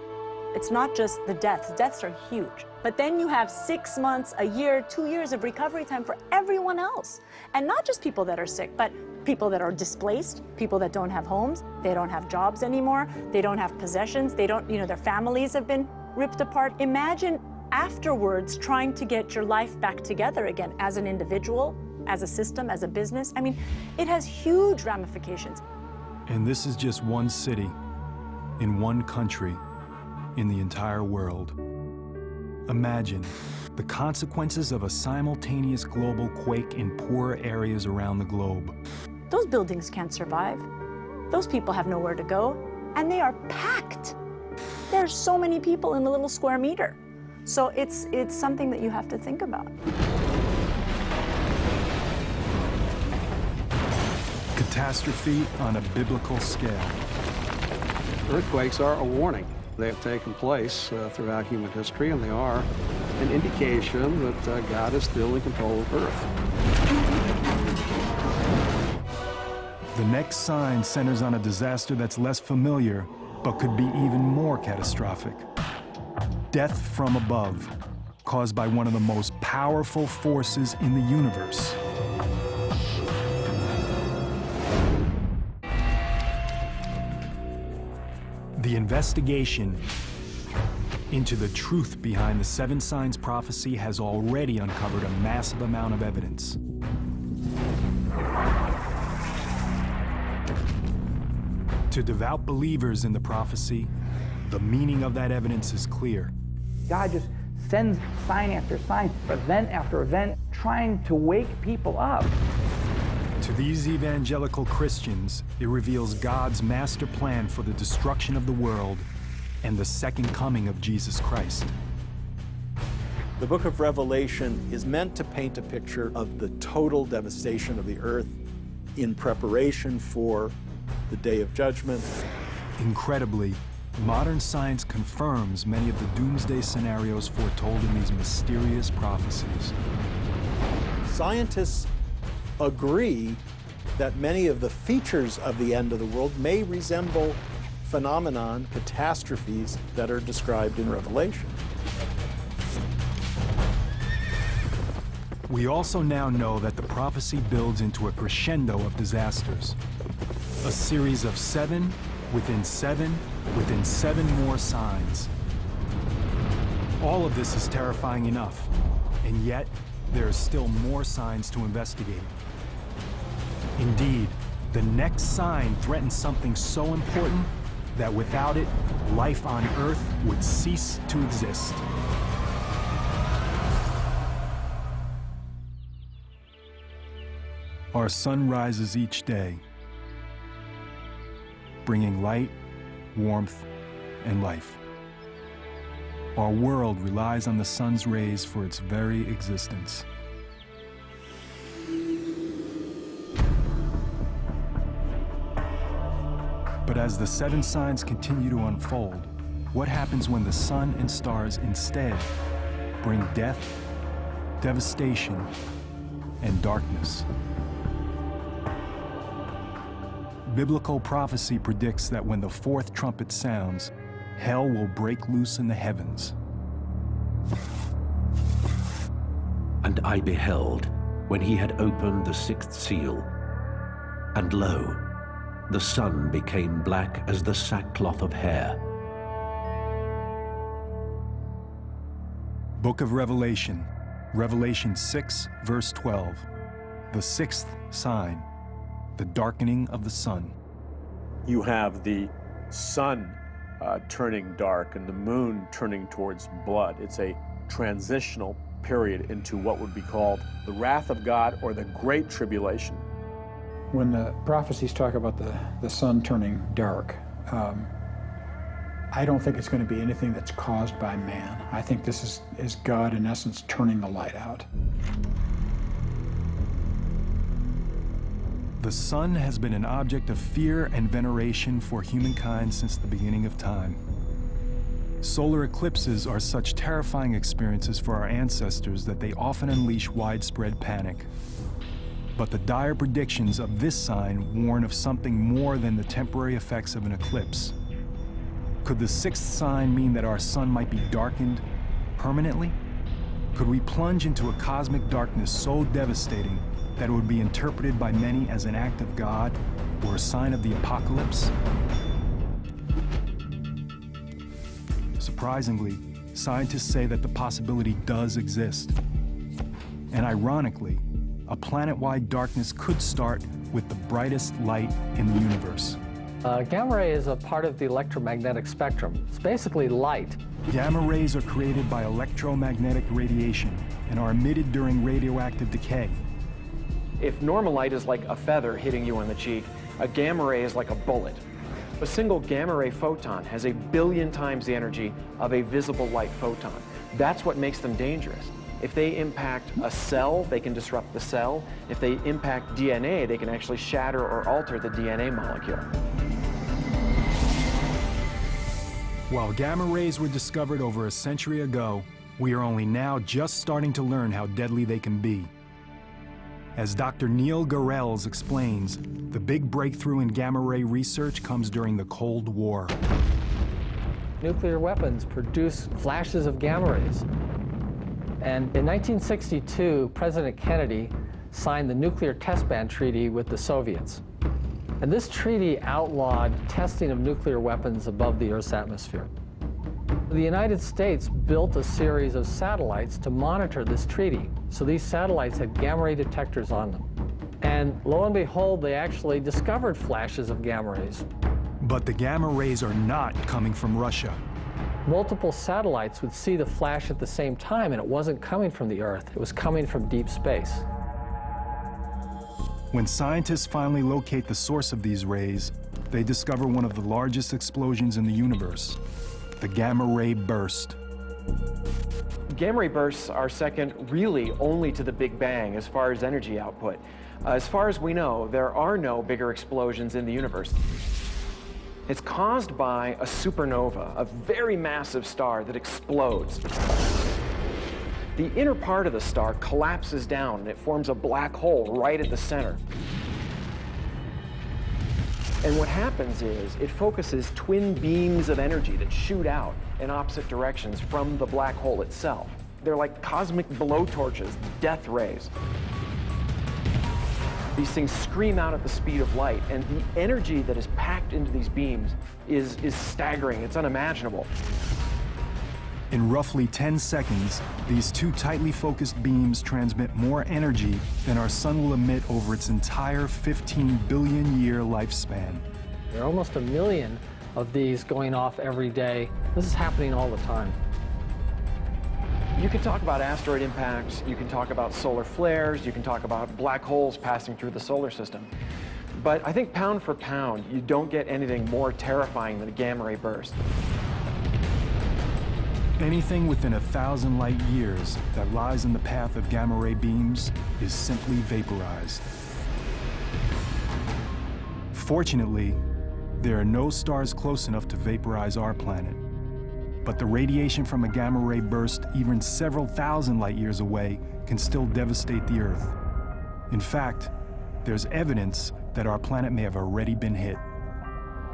It's not just the deaths. Deaths are huge. But then you have 6 months, a year, 2 years of recovery time for everyone else. And not just people that are sick, but people that are displaced, people that don't have homes, they don't have jobs anymore, they don't have possessions, they don't, their families have been ripped apart. Imagine afterwards trying to get your life back together again as an individual, as a system, as a business. I mean, it has huge ramifications. And this is just one city, in one country, in the entire world. Imagine the consequences of a simultaneous global quake in poorer areas around the globe. Those buildings can't survive. Those people have nowhere to go, and they are packed. There's so many people in a little square meter. So it's something that you have to think about. Catastrophe on a biblical scale. Earthquakes are a warning. They have taken place throughout human history, and they are an indication that God is still in control of Earth. The next sign centers on a disaster that's less familiar, but could be even more catastrophic. Death from above, caused by one of the most powerful forces in the universe. The investigation into the truth behind the seven signs prophecy has already uncovered a massive amount of evidence. To devout believers in the prophecy, the meaning of that evidence is clear. God just sends sign after sign, event after event, trying to wake people up. To these evangelical Christians, it reveals God's master plan for the destruction of the world and the second coming of Jesus Christ. The book of Revelation is meant to paint a picture of the total devastation of the earth in preparation for the day of judgment. Incredibly, modern science confirms many of the doomsday scenarios foretold in these mysterious prophecies. Scientists agree that many of the features of the end of the world may resemble phenomenon, catastrophes that are described in Revelation. We also now know that the prophecy builds into a crescendo of disasters. A series of 7 within 7 within 7 more signs. All of this is terrifying enough, and yet there are still more signs to investigate. Indeed, the next sign threatens something so important that without it, life on Earth would cease to exist. Our sun rises each day, bringing light, warmth, and life. Our world relies on the sun's rays for its very existence. But as the 7 signs continue to unfold, what happens when the sun and stars instead bring death, devastation, and darkness? Biblical prophecy predicts that when the 4th trumpet sounds, hell will break loose in the heavens. And I beheld, when he had opened the 6th seal, and lo, the sun became black as the sackcloth of hair. Book of Revelation, Revelation 6, verse 12. The 6th sign, the darkening of the sun. You have the sun turning dark and the moon turning towards blood. It's a transitional period into what would be called the wrath of God or the Great Tribulation. When the prophecies talk about the sun turning dark, I don't think it's going to be anything that's caused by man. I think this is God, in essence, turning the light out. The sun has been an object of fear and veneration for humankind since the beginning of time. Solar eclipses are such terrifying experiences for our ancestors that they often unleash widespread panic. But the dire predictions of this sign warn of something more than the temporary effects of an eclipse. Could the 6th sign mean that our sun might be darkened permanently? Could we plunge into a cosmic darkness so devastating that it would be interpreted by many as an act of God or a sign of the apocalypse? Surprisingly, scientists say that the possibility does exist. And ironically, a planet-wide darkness could start with the brightest light in the universe. Gamma ray is a part of the electromagnetic spectrum. It's basically light. Gamma rays are created by electromagnetic radiation and are emitted during radioactive decay. If normal light is like a feather hitting you on the cheek, a gamma ray is like a bullet. A single gamma ray photon has 1 billion times the energy of a visible light photon. That's what makes them dangerous. If they impact a cell, they can disrupt the cell. If they impact DNA, they can actually shatter or alter the DNA molecule. While gamma rays were discovered over a century ago, we are only now just starting to learn how deadly they can be. As Dr. Neil Garrels explains, the big breakthrough in gamma ray research comes during the Cold War. Nuclear weapons produce flashes of gamma rays. And in 1962, President Kennedy signed the Nuclear Test Ban Treaty with the Soviets. And this treaty outlawed testing of nuclear weapons above the Earth's atmosphere. The United States built a series of satellites to monitor this treaty. So these satellites had gamma ray detectors on them. And lo and behold, they actually discovered flashes of gamma rays. But the gamma rays are not coming from Russia. Multiple satellites would see the flash at the same time, and it wasn't coming from the Earth. It was coming from deep space. When scientists finally locate the source of these rays, they discover one of the largest explosions in the universe, the gamma ray burst. Gamma ray bursts are second really only to the Big Bang as far as energy output. As far as we know, there are no bigger explosions in the universe. It's caused by a supernova, a very massive star that explodes. The inner part of the star collapses down and it forms a black hole right at the center. And what happens is it focuses twin beams of energy that shoot out in opposite directions from the black hole itself. They're like cosmic blowtorches, death rays. These things scream out at the speed of light, and the energy that is packed into these beams is staggering. It's unimaginable. In roughly 10 seconds, these two tightly focused beams transmit more energy than our sun will emit over its entire 15 billion year lifespan. There are almost 1 million of these going off every day. This is happening all the time. You can talk about asteroid impacts, you can talk about solar flares, you can talk about black holes passing through the solar system. But I think pound for pound, you don't get anything more terrifying than a gamma ray burst. Anything within 1,000 light years that lies in the path of gamma ray beams is simply vaporized. Fortunately, there are no stars close enough to vaporize our planet. But the radiation from a gamma ray burst even several thousand light years away can still devastate the Earth. In fact, there's evidence that our planet may have already been hit.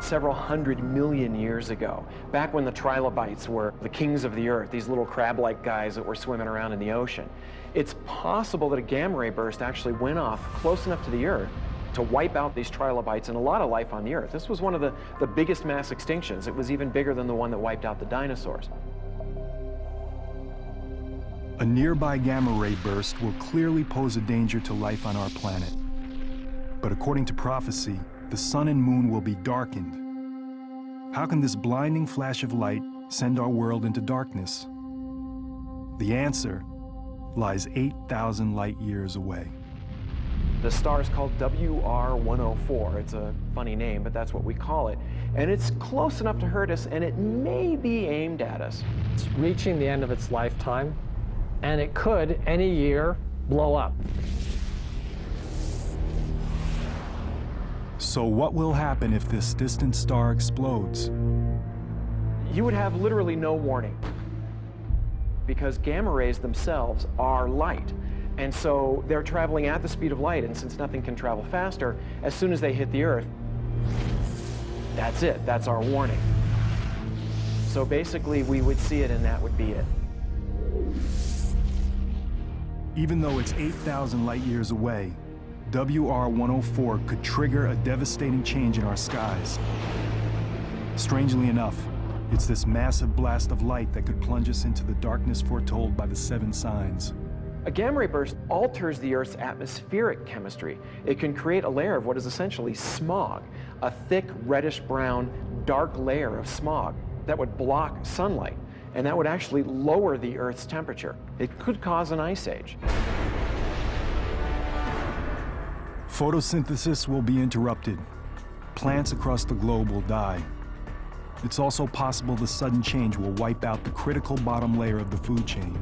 Several 100 million years ago, back when the trilobites were the kings of the Earth, these little crab-like guys that were swimming around in the ocean, it's possible that a gamma ray burst actually went off close enough to the Earth to wipe out these trilobites and a lot of life on the Earth. This was one of the biggest mass extinctions. It was even bigger than the one that wiped out the dinosaurs. A nearby gamma ray burst will clearly pose a danger to life on our planet. But according to prophecy, the sun and moon will be darkened. How can this blinding flash of light send our world into darkness? The answer lies 8,000 light years away. The star is called WR104. It's a funny name, but that's what we call it. And it's close enough to hurt us, and it may be aimed at us. It's reaching the end of its lifetime, and it could, any year, blow up. So what will happen if this distant star explodes? You would have literally no warning, because gamma rays themselves are light. And so they're traveling at the speed of light, and since nothing can travel faster, as soon as they hit the Earth, that's it, that's our warning. So basically we would see it and that would be it. Even though it's 8,000 light years away, WR104 could trigger a devastating change in our skies. Strangely enough, it's this massive blast of light that could plunge us into the darkness foretold by the 7 signs. A gamma ray burst alters the Earth's atmospheric chemistry. It can create a layer of what is essentially smog, a thick reddish-brown, dark layer of smog that would block sunlight, and that would actually lower the Earth's temperature. It could cause an ice age. Photosynthesis will be interrupted. Plants across the globe will die. It's also possible the sudden change will wipe out the critical bottom layer of the food chain.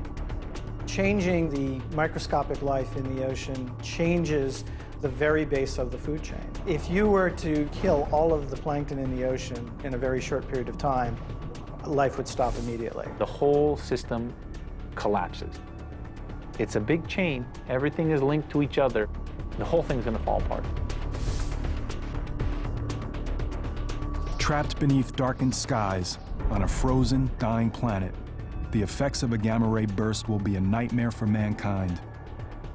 Changing the microscopic life in the ocean changes the very base of the food chain. If you were to kill all of the plankton in the ocean in a very short period of time, life would stop immediately. The whole system collapses. It's a big chain. Everything is linked to each other. The whole thing's going to fall apart. Trapped beneath darkened skies on a frozen, dying planet, the effects of a gamma ray burst will be a nightmare for mankind.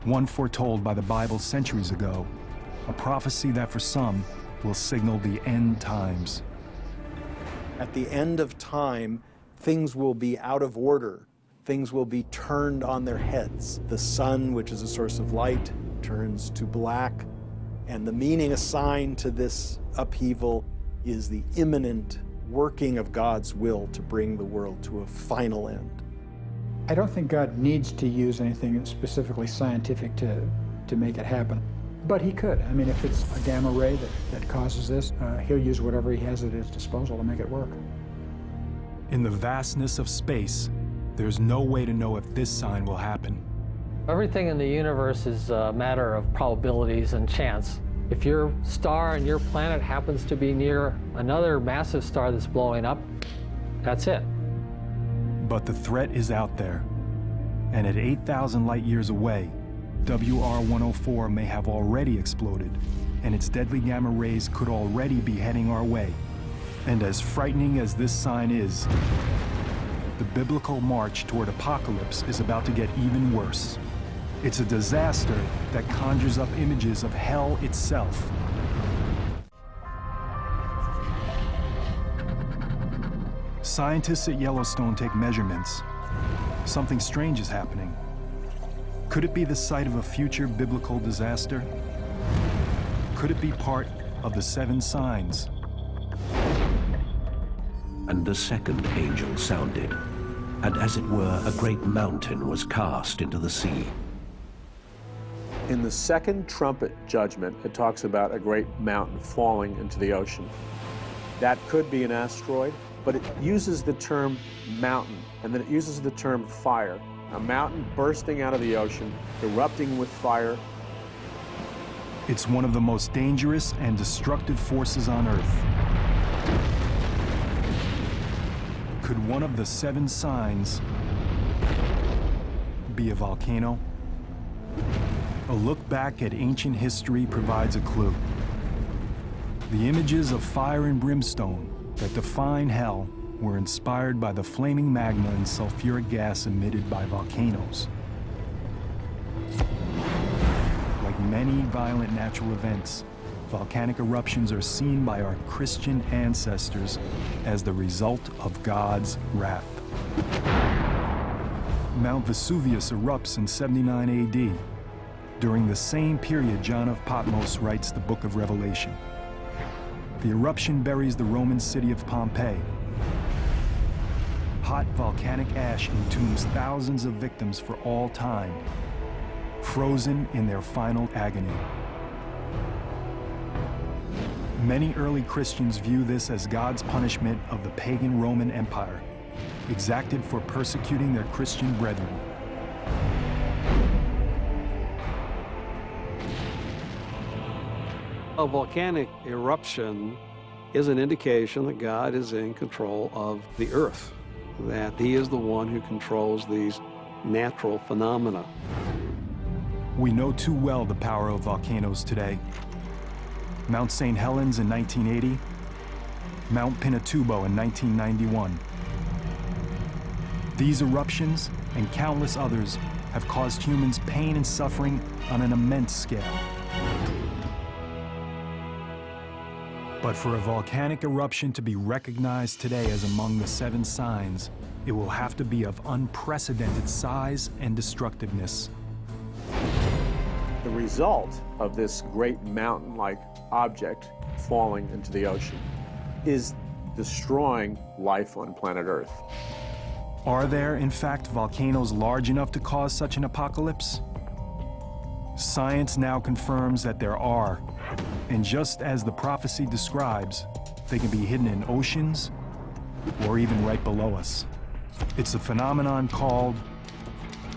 One foretold by the Bible centuries ago, a prophecy that for some will signal the end times. At the end of time, things will be out of order. Things will be turned on their heads. The sun, which is a source of light, turns to black, and the meaning assigned to this upheaval is the imminent working of God's will to bring the world to a final end. I don't think God needs to use anything specifically scientific to make it happen, but he could. I mean, if it's a gamma ray that causes this, he'll use whatever he has at his disposal to make it work. In the vastness of space, there's no way to know if this sign will happen. Everything in the universe is a matter of probabilities and chance. If your star and your planet happens to be near another massive star that's blowing up, that's it. But the threat is out there. And at 8,000 light years away, WR104 may have already exploded, and its deadly gamma rays could already be heading our way. And as frightening as this sign is, the biblical march toward apocalypse is about to get even worse. It's a disaster that conjures up images of hell itself. Scientists at Yellowstone take measurements. Something strange is happening. Could it be the site of a future biblical disaster? Could it be part of the 7 signs? And the second angel sounded, and as it were, a great mountain was cast into the sea. In the second trumpet judgment, it talks about a great mountain falling into the ocean. That could be an asteroid, but it uses the term mountain, and then it uses the term fire. A mountain bursting out of the ocean, erupting with fire. It's one of the most dangerous and destructive forces on Earth. Could one of the 7 signs be a volcano? A look back at ancient history provides a clue. The images of fire and brimstone that define hell were inspired by the flaming magma and sulfuric gas emitted by volcanoes. Like many violent natural events, volcanic eruptions are seen by our Christian ancestors as the result of God's wrath. Mount Vesuvius erupts in 79 AD. During the same period, John of Patmos writes the book of Revelation. The eruption buries the Roman city of Pompeii. Hot volcanic ash entombs thousands of victims for all time, frozen in their final agony. Many early Christians view this as God's punishment of the pagan Roman Empire, exacted for persecuting their Christian brethren. A volcanic eruption is an indication that God is in control of the earth, that he is the one who controls these natural phenomena. We know too well the power of volcanoes today. Mount St. Helens in 1980, Mount Pinatubo in 1991. These eruptions and countless others have caused humans pain and suffering on an immense scale. But for a volcanic eruption to be recognized today as among the 7 signs, it will have to be of unprecedented size and destructiveness. The result of this great mountain-like object falling into the ocean is destroying life on planet Earth. Are there, in fact, volcanoes large enough to cause such an apocalypse? Science now confirms that there are. And just as the prophecy describes, they can be hidden in oceans or even right below us. It's a phenomenon called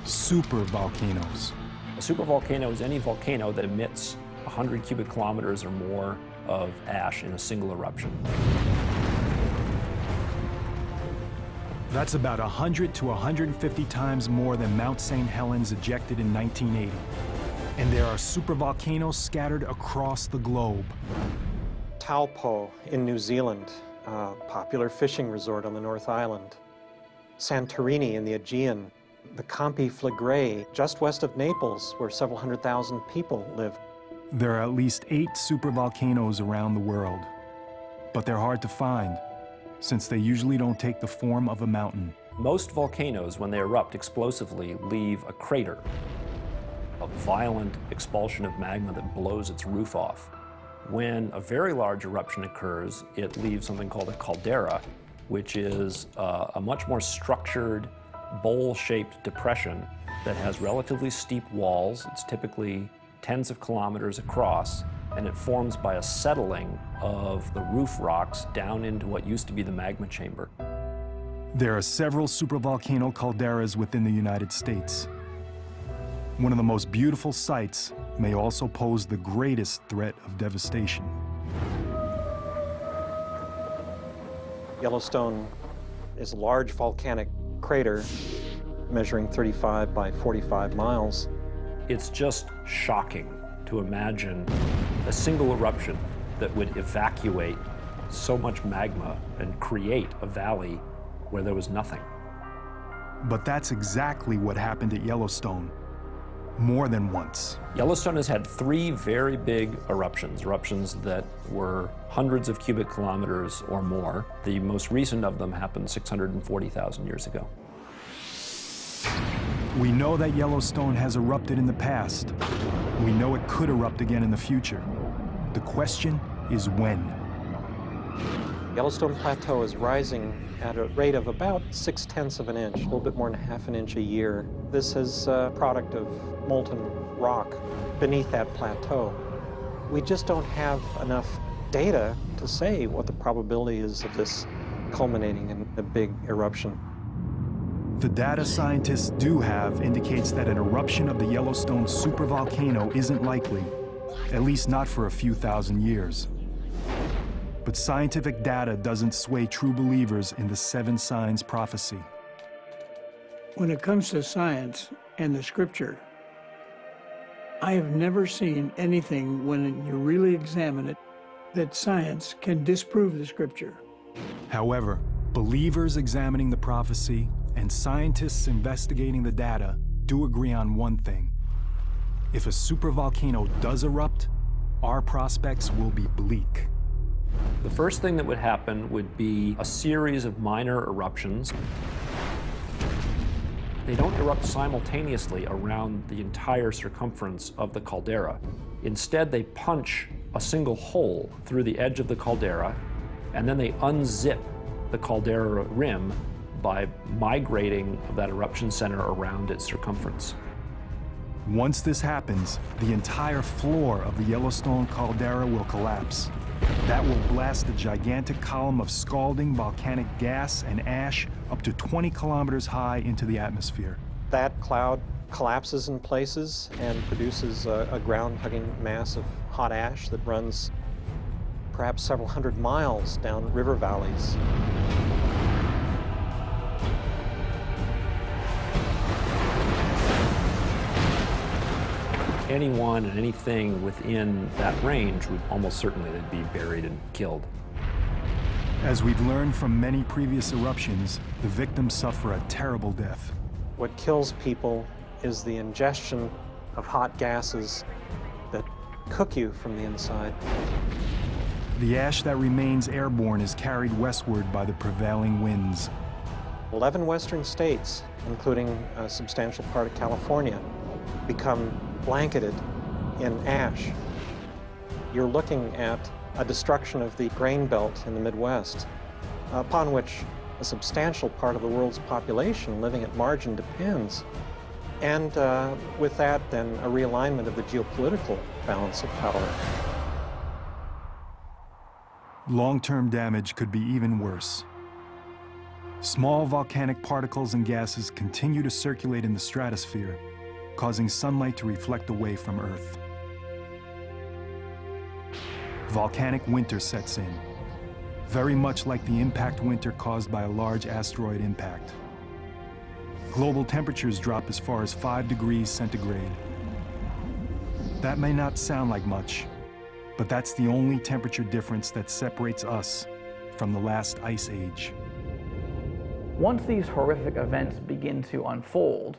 supervolcanoes. A supervolcano is any volcano that emits 100 cubic kilometers or more of ash in a single eruption. That's about 100 to 150 times more than Mount St. Helens ejected in 1980. And there are supervolcanoes scattered across the globe. Taupo in New Zealand, a popular fishing resort on the North Island. Santorini in the Aegean. The Campi Flegrei, just west of Naples, where several 100,000 people live. There are at least 8 supervolcanoes around the world. But they're hard to find, since they usually don't take the form of a mountain. Most volcanoes, when they erupt explosively, leave a crater, a violent expulsion of magma that blows its roof off. When a very large eruption occurs, it leaves something called a caldera, which is a much more structured, bowl-shaped depression that has relatively steep walls. It's typically tens of kilometers across, and it forms by a settling of the roof rocks down into what used to be the magma chamber. There are several supervolcano calderas within the United States. One of the most beautiful sights may also pose the greatest threat of devastation. Yellowstone is a large volcanic crater measuring 35 by 45 miles. It's just shocking to imagine a single eruption that would evacuate so much magma and create a valley where there was nothing. But that's exactly what happened at Yellowstone, more than once. Yellowstone has had 3 very big eruptions that were hundreds of cubic kilometers or more. The most recent of them happened 640,000 years ago. We know that Yellowstone has erupted in the past. We know it could erupt again in the future. The question is when. Yellowstone Plateau is rising at a rate of about 0.6 of an inch, a little bit more than ½ an inch a year. This is a product of molten rock beneath that plateau. We just don't have enough data to say what the probability is of this culminating in a big eruption. The data scientists do have indicates that an eruption of the Yellowstone supervolcano isn't likely, at least not for a few thousand years. But scientific data doesn't sway true believers in the 7 signs prophecy. When it comes to science and the scripture, I have never seen anything, when you really examine it, that science can disprove the scripture. However, believers examining the prophecy and scientists investigating the data do agree on one thing. If a supervolcano does erupt, our prospects will be bleak. The first thing that would happen would be a series of minor eruptions. They don't erupt simultaneously around the entire circumference of the caldera. Instead, they punch a single hole through the edge of the caldera, and then they unzip the caldera rim by migrating that eruption center around its circumference. Once this happens, the entire floor of the Yellowstone caldera will collapse. That will blast a gigantic column of scalding volcanic gas and ash up to 20 kilometers high into the atmosphere. That cloud collapses in places and produces a ground-hugging mass of hot ash that runs perhaps several hundred miles down river valleys. Anyone and anything within that range would almost certainly be buried and killed. As we've learned from many previous eruptions, the victims suffer a terrible death. What kills people is the ingestion of hot gases that cook you from the inside. The ash that remains airborne is carried westward by the prevailing winds. 11 western states, including a substantial part of California, become blanketed in ash. You're looking at a destruction of the grain belt in the Midwest, upon which a substantial part of the world's population living at margin depends. And with that, then, a realignment of the geopolitical balance of power. Long-term damage could be even worse. Small volcanic particles and gases continue to circulate in the stratosphere, causing sunlight to reflect away from Earth. Volcanic winter sets in, very much like the impact winter caused by a large asteroid impact. Global temperatures drop as far as 5 degrees centigrade. That may not sound like much, but that's the only temperature difference that separates us from the last ice age. Once these horrific events begin to unfold,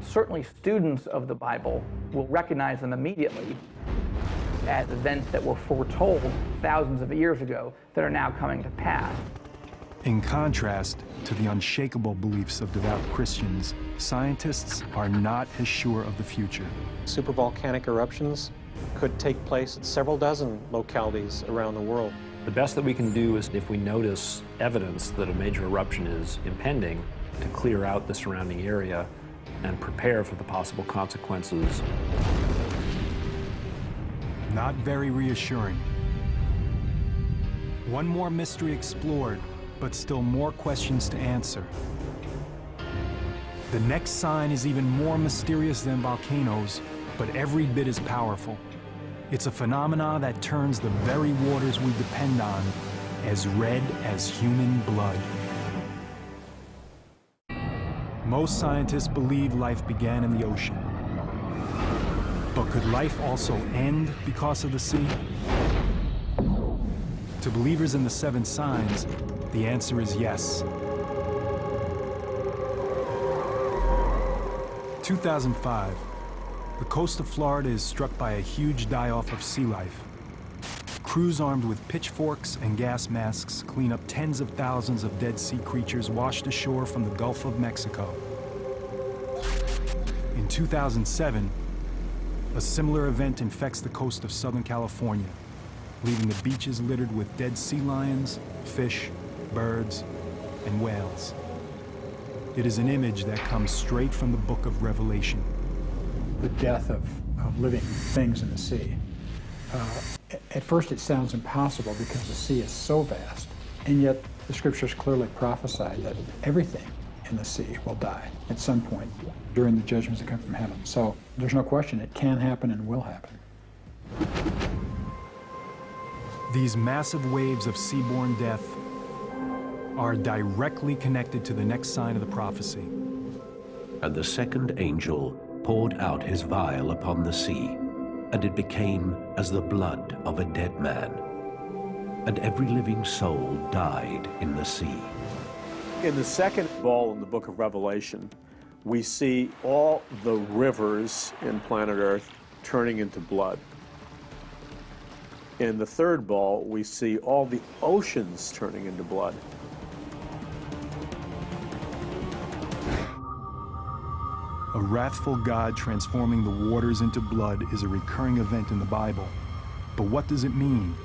certainly students of the Bible will recognize them immediately as events that were foretold thousands of years ago that are now coming to pass. In contrast to the unshakable beliefs of devout Christians, scientists are not as sure of the future. Supervolcanic eruptions could take place at several dozen localities around the world. The best that we can do is, if we notice evidence that a major eruption is impending, to clear out the surrounding area and prepare for the possible consequences. Not very reassuring. One more mystery explored, but still more questions to answer. The next sign is even more mysterious than volcanoes, but every bit as powerful. It's a phenomena that turns the very waters we depend on as red as human blood. Most scientists believe life began in the ocean. But could life also end because of the sea? To believers in the 7 signs, the answer is yes. 2005, the coast of Florida is struck by a huge die-off of sea life. Crews armed with pitchforks and gas masks clean up tens of thousands of dead sea creatures washed ashore from the Gulf of Mexico. In 2007, a similar event infects the coast of Southern California. leaving the beaches littered with dead sea lions, fish, birds, and whales. It is an image that comes straight from the book of Revelation. The death of living things in the sea. At first it sounds impossible because the sea is so vast, and yet the scriptures clearly prophesy that everything in the sea will die at some point during the judgments that come from heaven. So there's no question it can happen and will happen. These massive waves of seaborne death are directly connected to the next sign of the prophecy. And the second angel poured out his vial upon the sea, and it became as the blood of a dead man. And every living soul died in the sea. In the second ball in the book of Revelation, we see all the rivers in planet Earth turning into blood. In the third ball, we see all the oceans turning into blood. A wrathful God transforming the waters into blood is a recurring event in the Bible. But what does it mean?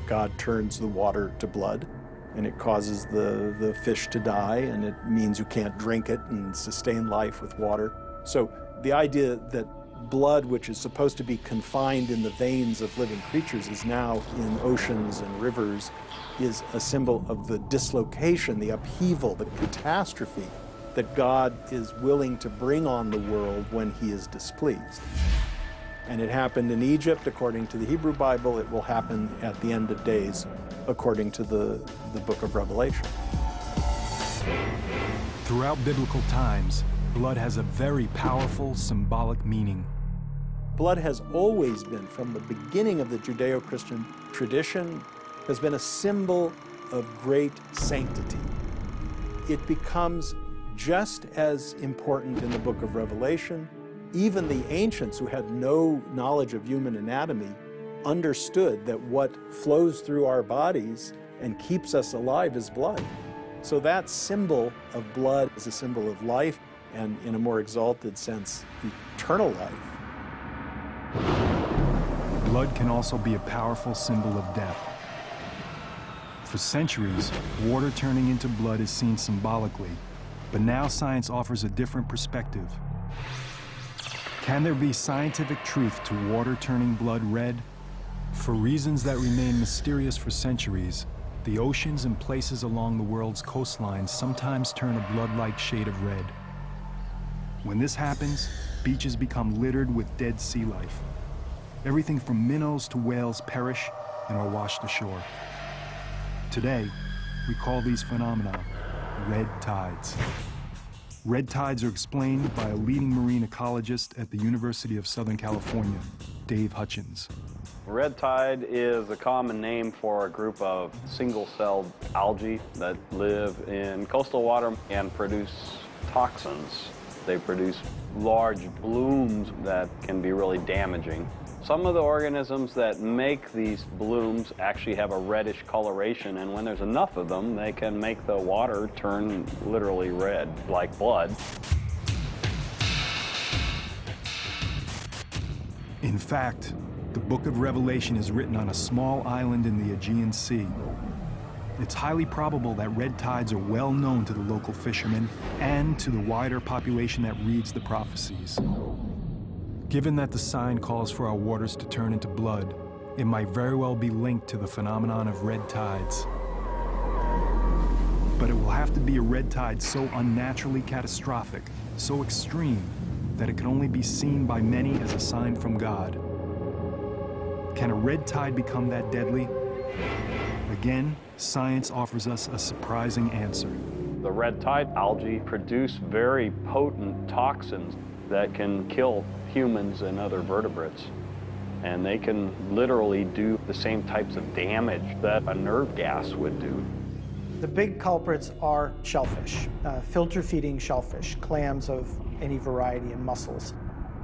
God turns the water to blood, and it causes the fish to die, and it means you can't drink it and sustain life with water. So the idea that blood, which is supposed to be confined in the veins of living creatures, is now in oceans and rivers, is a symbol of the dislocation, the upheaval, the catastrophe that God is willing to bring on the world when he is displeased. And it happened in Egypt, according to the Hebrew Bible. It will happen at the end of days, according to the book of Revelation. Throughout biblical times, blood has a very powerful symbolic meaning. Blood has always been, from the beginning of the Judeo-Christian tradition, has been a symbol of great sanctity. It becomes just as important in the book of Revelation. Even the ancients, who had no knowledge of human anatomy, understood that what flows through our bodies and keeps us alive is blood. So that symbol of blood is a symbol of life, and in a more exalted sense, eternal life. Blood can also be a powerful symbol of death. For centuries, water turning into blood is seen symbolically, but now science offers a different perspective. Can there be scientific truth to water turning blood red? For reasons that remain mysterious for centuries, the oceans and places along the world's coastlines sometimes turn a blood-like shade of red. When this happens, beaches become littered with dead sea life. Everything from minnows to whales perish and are washed ashore. Today, we call these phenomena red tides. Red tides are explained by a leading marine ecologist at the University of Southern California, Dave Hutchins. Red tide is a common name for a group of single-celled algae that live in coastal water and produce toxins. They produce large blooms that can be really damaging. Some of the organisms that make these blooms actually have a reddish coloration, and when there's enough of them, they can make the water turn literally red, like blood. In fact, the book of Revelation is written on a small island in the Aegean Sea. It's highly probable that red tides are well known to the local fishermen and to the wider population that reads the prophecies. Given that the sign calls for our waters to turn into blood, it might very well be linked to the phenomenon of red tides. But it will have to be a red tide so unnaturally catastrophic, so extreme, that it can only be seen by many as a sign from God. Can a red tide become that deadly? Again, science offers us a surprising answer. The red tide algae produce very potent toxins that can kill humans and other vertebrates. And they can literally do the same types of damage that a nerve gas would do. The big culprits are shellfish, filter-feeding shellfish, clams of any variety, and mussels.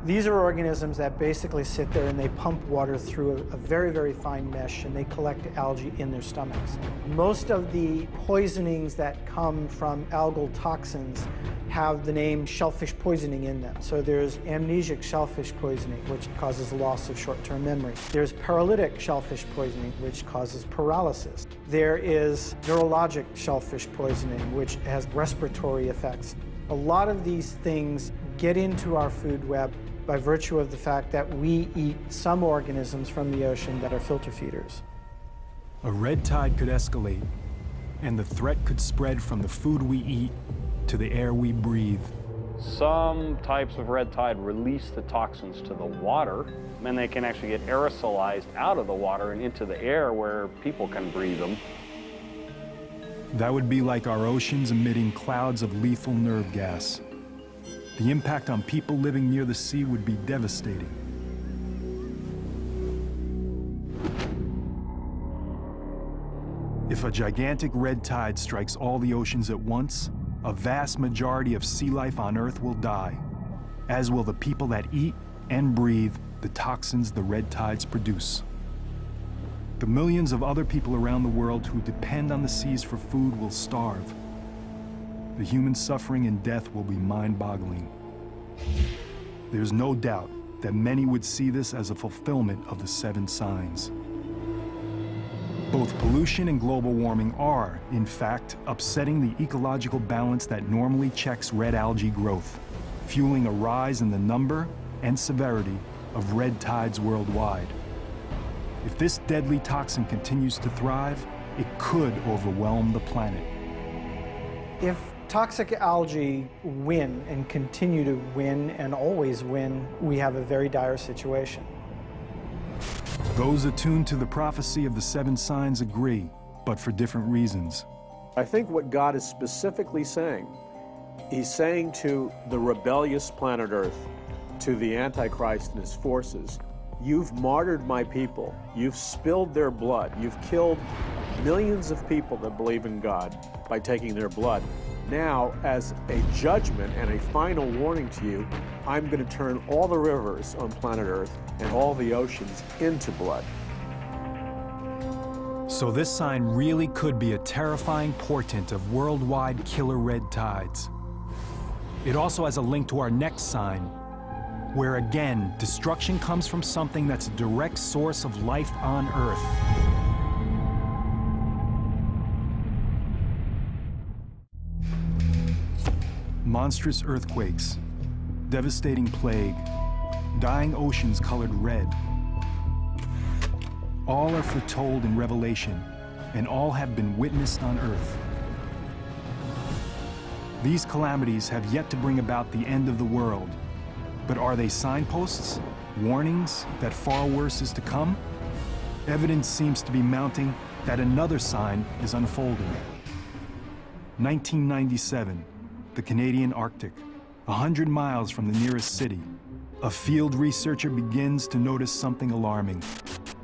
These are organisms that basically sit there and they pump water through a very, very fine mesh, and they collect algae in their stomachs. Most of the poisonings that come from algal toxins have the name shellfish poisoning in them. So there's amnesic shellfish poisoning, which causes loss of short-term memory. There's paralytic shellfish poisoning, which causes paralysis. There is neurologic shellfish poisoning, which has respiratory effects. A lot of these things get into our food web by virtue of the fact that we eat some organisms from the ocean that are filter feeders. A red tide could escalate, and the threat could spread from the food we eat to the air we breathe. Some types of red tide release the toxins to the water, and they can actually get aerosolized out of the water and into the air where people can breathe them. That would be like our oceans emitting clouds of lethal nerve gas. The impact on people living near the sea would be devastating. If a gigantic red tide strikes all the oceans at once, a vast majority of sea life on Earth will die, as will the people that eat and breathe the toxins the red tides produce. The millions of other people around the world who depend on the seas for food will starve. The human suffering and death will be mind-boggling. There's no doubt that many would see this as a fulfillment of the 7 signs. Both pollution and global warming are, in fact, upsetting the ecological balance that normally checks red algae growth, fueling a rise in the number and severity of red tides worldwide. If this deadly toxin continues to thrive, it could overwhelm the planet. If toxic algae win and continue to win and always win, we have a very dire situation. Those attuned to the prophecy of the 7 signs agree, but for different reasons. I think what God is specifically saying, he's saying to the rebellious planet Earth, to the Antichrist and his forces, you've martyred my people, you've spilled their blood, you've killed millions of people that believe in God by taking their blood. Now, as a judgment and a final warning to you, I'm going to turn all the rivers on planet Earth and all the oceans into blood. So this sign really could be a terrifying portent of worldwide killer red tides. It also has a link to our next sign, where again, destruction comes from something that's a direct source of life on Earth. Monstrous earthquakes, devastating plague, dying oceans colored red. All are foretold in Revelation, and all have been witnessed on Earth. These calamities have yet to bring about the end of the world, but are they signposts, warnings that far worse is to come? Evidence seems to be mounting that another sign is unfolding. 1997. The Canadian Arctic, 100 miles from the nearest city. A field researcher begins to notice something alarming.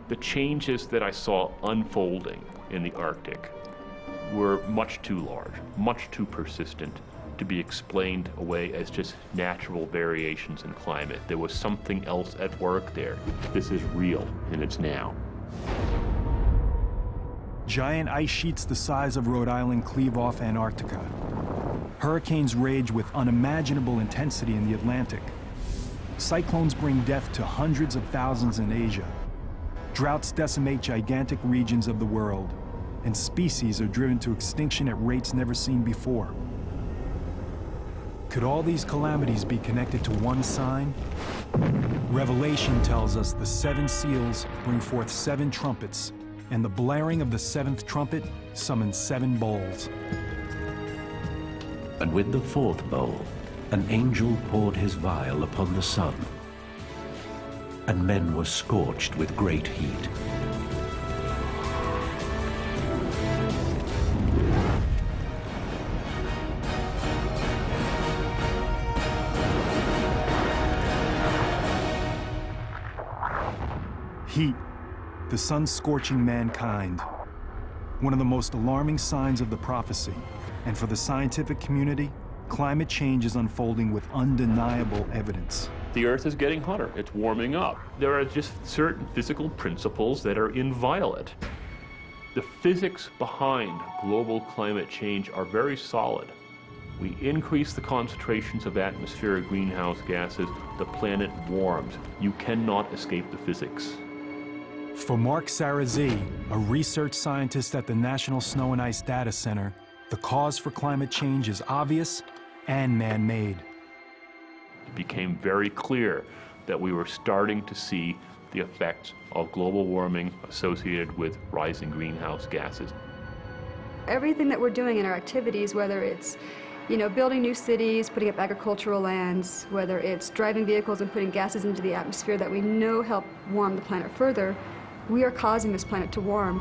The changes that I saw unfolding in the Arctic were much too large, much too persistent to be explained away as just natural variations in climate. There was something else at work there. This is real, and it's now. Giant ice sheets the size of Rhode Island cleave off Antarctica. Hurricanes rage with unimaginable intensity in the Atlantic. Cyclones bring death to hundreds of thousands in Asia. Droughts decimate gigantic regions of the world, and species are driven to extinction at rates never seen before. Could all these calamities be connected to one sign? Revelation tells us the 7 seals bring forth 7 trumpets, and the blaring of the 7th trumpet summons 7 bowls. And with the 4th bowl, an angel poured his vial upon the sun, and men were scorched with great heat. Heat, the sun scorching mankind. One of the most alarming signs of the prophecy. And for the scientific community, climate change is unfolding with undeniable evidence. The Earth is getting hotter. It's warming up. There are just certain physical principles that are inviolate. The physics behind global climate change are very solid. We increase the concentrations of atmospheric greenhouse gases, the planet warms. You cannot escape the physics. For Mark Sarazi, a research scientist at the National Snow and Ice Data Center, the cause for climate change is obvious and man-made. It became very clear that we were starting to see the effects of global warming associated with rising greenhouse gases. Everything that we're doing in our activities, whether it's building new cities, putting up agricultural lands, whether it's driving vehicles and putting gases into the atmosphere that we know help warm the planet further, we are causing this planet to warm.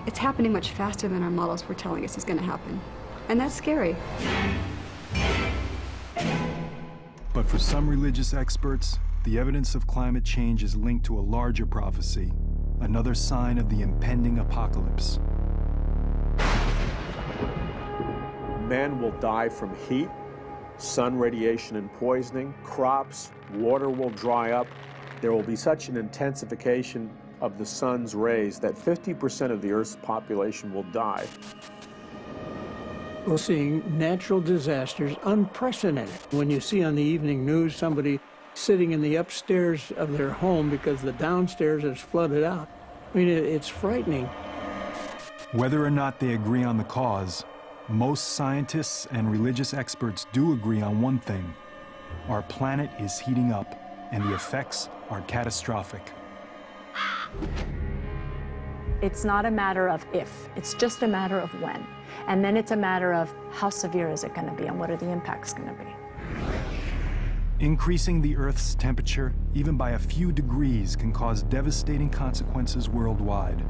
It's happening much faster than our models were telling us is going to happen. And that's scary. But for some religious experts, the evidence of climate change is linked to a larger prophecy, another sign of the impending apocalypse. Men will die from heat, sun radiation and poisoning, crops, water will dry up. There will be such an intensification of the sun's rays that 50% of the Earth's population will die. We're seeing natural disasters unprecedented. When you see on the evening news somebody sitting in the upstairs of their home because the downstairs is flooded out, I mean, it's frightening. Whether or not they agree on the cause, most scientists and religious experts do agree on one thing. Our planet is heating up, and the effects are catastrophic. It's not a matter of if, it's just a matter of when. And then it's a matter of how severe is it going to be and what are the impacts going to be. Increasing the Earth's temperature, even by a few degrees, can cause devastating consequences worldwide.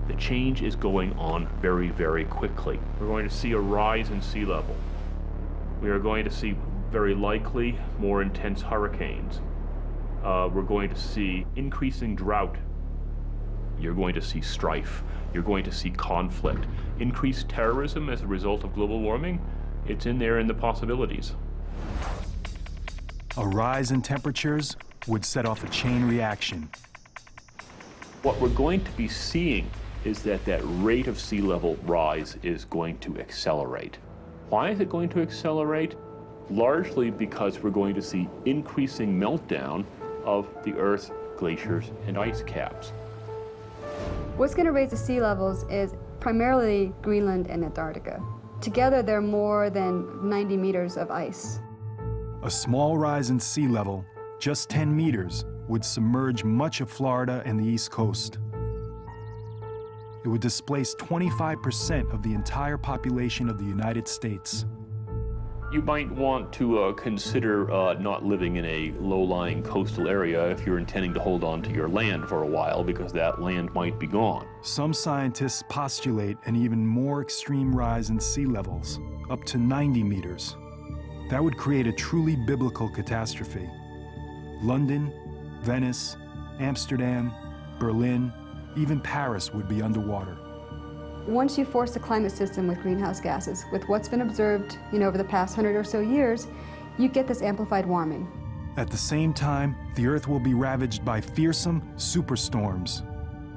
The change is going on very, very quickly. We're going to see a rise in sea level. We are going to see, very likely, more intense hurricanes. We're going to see increasing drought. You're going to see strife. You're going to see conflict. Increased terrorism as a result of global warming, it's in there in the possibilities. A rise in temperatures would set off a chain reaction. What we're going to be seeing is that that rate of sea level rise is going to accelerate. Why is it going to accelerate? Largely because we're going to see increasing meltdown of the Earth's glaciers and ice caps. What's going to raise the sea levels is primarily Greenland and Antarctica. Together, they're more than 90 meters of ice. A small rise in sea level, just 10 meters, would submerge much of Florida and the East Coast. It would displace 25% of the entire population of the United States. You might want to consider not living in a low-lying coastal area if you're intending to hold on to your land for a while, because that land might be gone. Some scientists postulate an even more extreme rise in sea levels, up to 90 meters. That would create a truly biblical catastrophe. London, Venice, Amsterdam, Berlin, even Paris would be underwater. Once you force the climate system with greenhouse gases, with what's been observed over the past 100 or so years, you get this amplified warming. At the same time, the Earth will be ravaged by fearsome superstorms.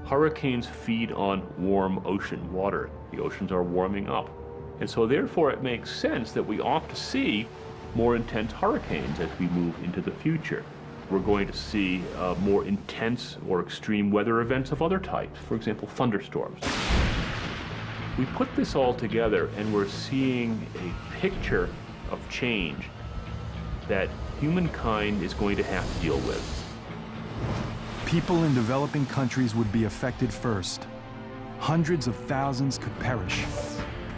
Hurricanes feed on warm ocean water. The oceans are warming up. And so therefore it makes sense that we ought to see more intense hurricanes as we move into the future. We're going to see more intense or extreme weather events of other types, for example, thunderstorms. We put this all together and we're seeing a picture of change that humankind is going to have to deal with. People in developing countries would be affected first. Hundreds of thousands could perish.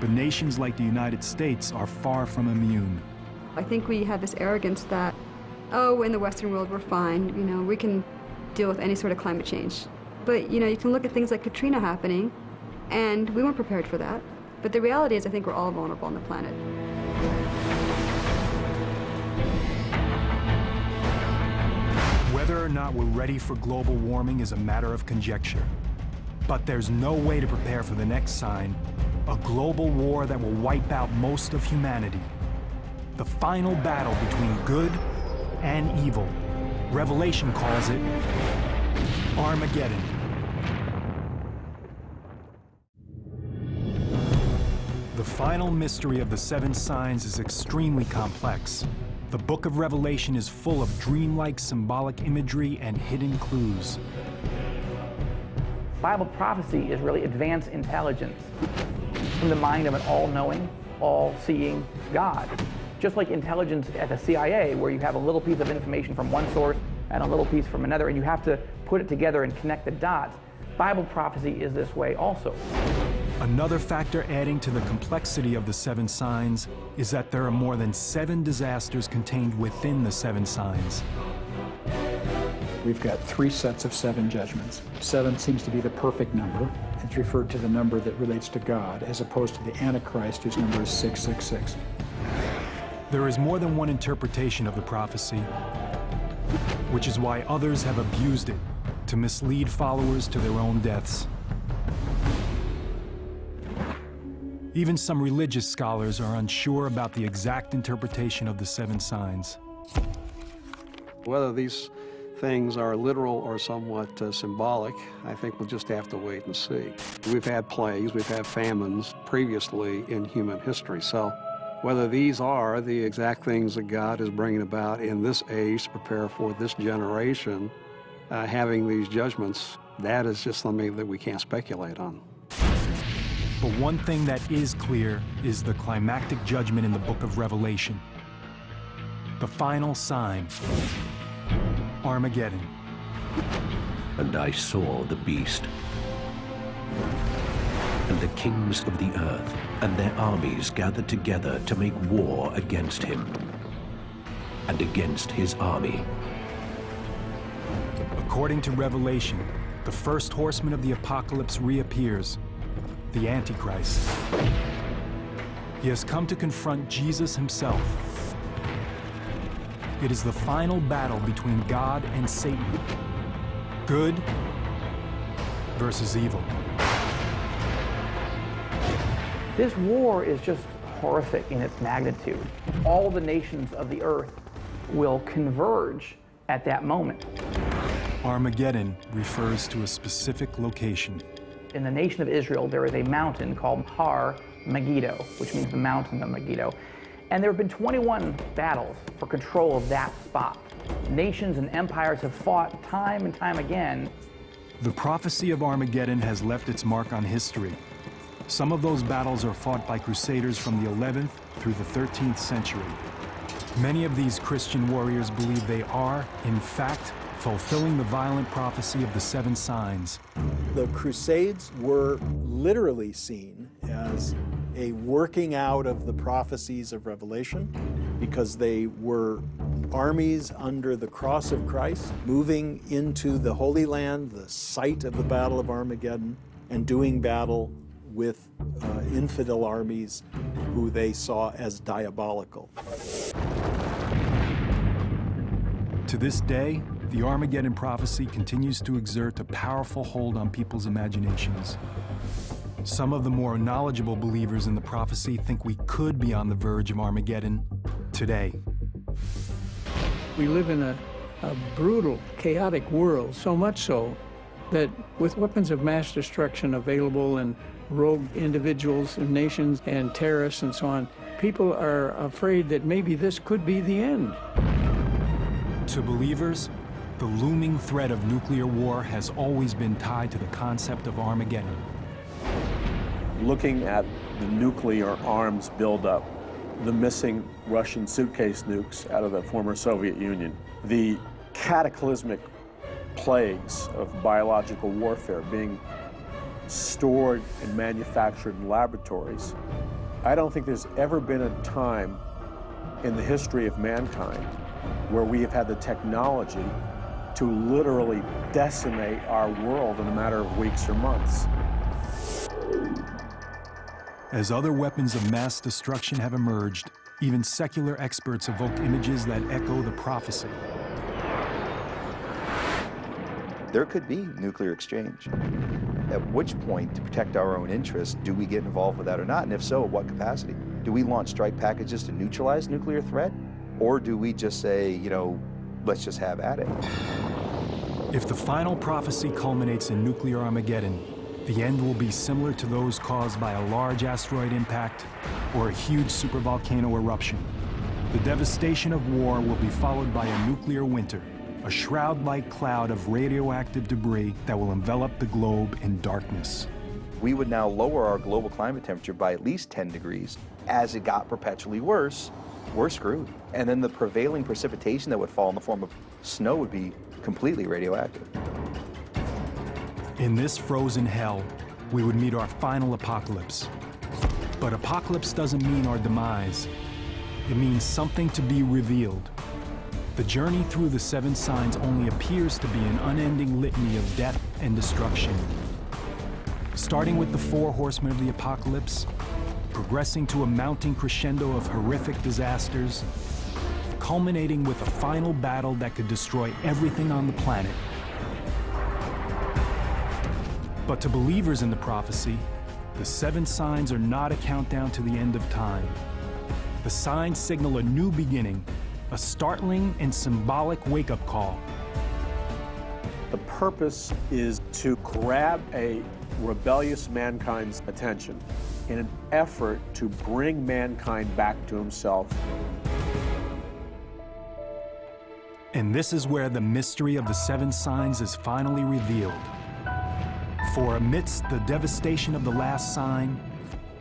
But nations like the United States are far from immune. I think we have this arrogance that, oh, in the Western world we're fine, we can deal with any sort of climate change. But, you can look at things like Katrina happening, and we weren't prepared for that. But the reality is I think we're all vulnerable on the planet. Whether or not we're ready for global warming is a matter of conjecture. But there's no way to prepare for the next sign, a global war that will wipe out most of humanity. The final battle between good and evil. Revelation calls it Armageddon. The final mystery of the seven signs is extremely complex. The book of Revelation is full of dreamlike symbolic imagery and hidden clues. Bible prophecy is really advanced intelligence from the mind of an all-knowing, all-seeing God. Just like intelligence at the CIA, where you have a little piece of information from one source and a little piece from another, and you have to put it together and connect the dots, Bible prophecy is this way also. Another factor adding to the complexity of the seven signs is that there are more than 7 disasters contained within the seven signs. We've got 3 sets of 7 judgments. 7 seems to be the perfect number. It's referred to the number that relates to God, as opposed to the Antichrist, whose number is 666. There is more than one interpretation of the prophecy, which is why others have abused it to mislead followers to their own deaths. Even some religious scholars are unsure about the exact interpretation of the seven signs. Whether these things are literal or somewhat symbolic, I think we'll just have to wait and see. We've had plagues, we've had famines previously in human history, so whether these are the exact things that God is bringing about in this age to prepare for this generation, having these judgments, that is just something that we can't speculate on. But one thing that is clear is the climactic judgment in the book of Revelation. The final sign, Armageddon. And I saw the beast, and the kings of the earth and their armies gathered together to make war against him and against his army. According to Revelation, the first horseman of the apocalypse reappears, the Antichrist. He has come to confront Jesus himself. It is the final battle between God and Satan. Good versus evil. This war is just horrific in its magnitude. All the nations of the earth will converge at that moment. Armageddon refers to a specific location. In the nation of Israel, there is a mountain called Har Megiddo, which means the mountain of Megiddo. And there have been 21 battles for control of that spot. Nations and empires have fought time and time again. The prophecy of Armageddon has left its mark on history. Some of those battles are fought by crusaders from the 11th through the 13th century. Many of these Christian warriors believe they are, in fact, fulfilling the violent prophecy of the seven signs. The Crusades were literally seen as a working out of the prophecies of Revelation, because they were armies under the cross of Christ, moving into the Holy Land, the site of the Battle of Armageddon, and doing battle with infidel armies who they saw as diabolical. To this day, the Armageddon prophecy continues to exert a powerful hold on people's imaginations. Some of the more knowledgeable believers in the prophecy think we could be on the verge of Armageddon today. We live in a brutal, chaotic world, so much so that with weapons of mass destruction available and rogue individuals and nations and terrorists and so on, people are afraid that maybe this could be the end. To believers, the looming threat of nuclear war has always been tied to the concept of Armageddon. Looking at the nuclear arms buildup, the missing Russian suitcase nukes out of the former Soviet Union, the cataclysmic plagues of biological warfare being stored and manufactured in laboratories, I don't think there's ever been a time in the history of mankind where we have had the technology to literally decimate our world in a matter of weeks or months. As other weapons of mass destruction have emerged, even secular experts evoke images that echo the prophecy. There could be nuclear exchange. At which point, to protect our own interests, do we get involved with that or not? And if so, at what capacity? Do we launch strike packages to neutralize nuclear threat? Or do we just say, you know, let's just have at it. If the final prophecy culminates in nuclear Armageddon, the end will be similar to those caused by a large asteroid impact or a huge supervolcano eruption. The devastation of war will be followed by a nuclear winter, a shroud-like cloud of radioactive debris that will envelop the globe in darkness. We would now lower our global climate temperature by at least 10 degrees. As it got perpetually worse, we're screwed. And then the prevailing precipitation that would fall in the form of snow would be completely radioactive. In this frozen hell, we would meet our final apocalypse. But apocalypse doesn't mean our demise. It means something to be revealed. The journey through the 7 signs only appears to be an unending litany of death and destruction. Starting with the 4 horsemen of the apocalypse, progressing to a mounting crescendo of horrific disasters, culminating with a final battle that could destroy everything on the planet. But to believers in the prophecy, the 7 signs are not a countdown to the end of time. The signs signal a new beginning, a startling and symbolic wake-up call. The purpose is to grab a rebellious mankind's attention in an effort to bring mankind back to himself. And this is where the mystery of the 7 signs is finally revealed. For amidst the devastation of the last sign,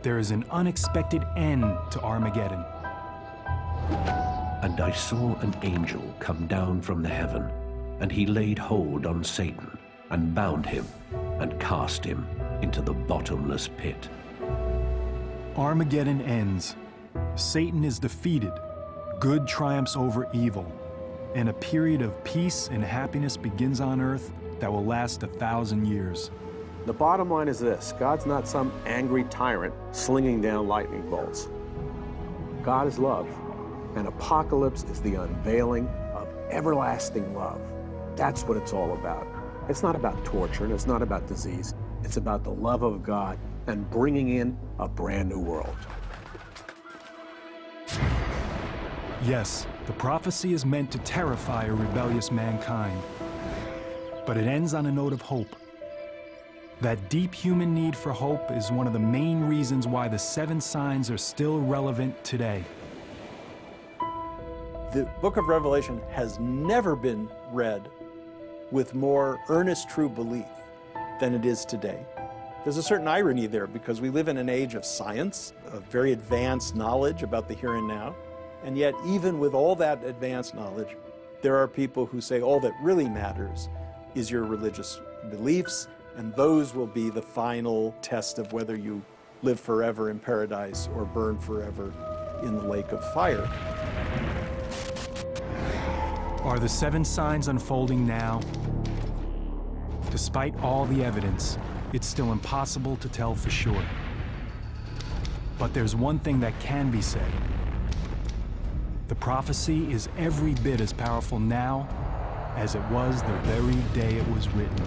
there is an unexpected end to Armageddon. And I saw an angel come down from the heaven, and he laid hold on Satan, and bound him, and cast him into the bottomless pit. Armageddon ends. Satan is defeated. Good triumphs over evil. And a period of peace and happiness begins on earth that will last 1,000 years. The bottom line is this: God's not some angry tyrant slinging down lightning bolts. God is love, and apocalypse is the unveiling of everlasting love. That's what it's all about. It's not about torture, and it's not about disease. It's about the love of God and bringing in a brand new world. Yes, the prophecy is meant to terrify a rebellious mankind, but it ends on a note of hope. That deep human need for hope is one of the main reasons why the 7 signs are still relevant today. The book of Revelation has never been read with more earnest, true belief than it is today. There's a certain irony there because we live in an age of science, of very advanced knowledge about the here and now, and yet even with all that advanced knowledge, there are people who say all that really matters is your religious beliefs, and those will be the final test of whether you live forever in paradise or burn forever in the lake of fire. Are the 7 signs unfolding now? Despite all the evidence, it's still impossible to tell for sure. But there's one thing that can be said. The prophecy is every bit as powerful now as it was the very day it was written.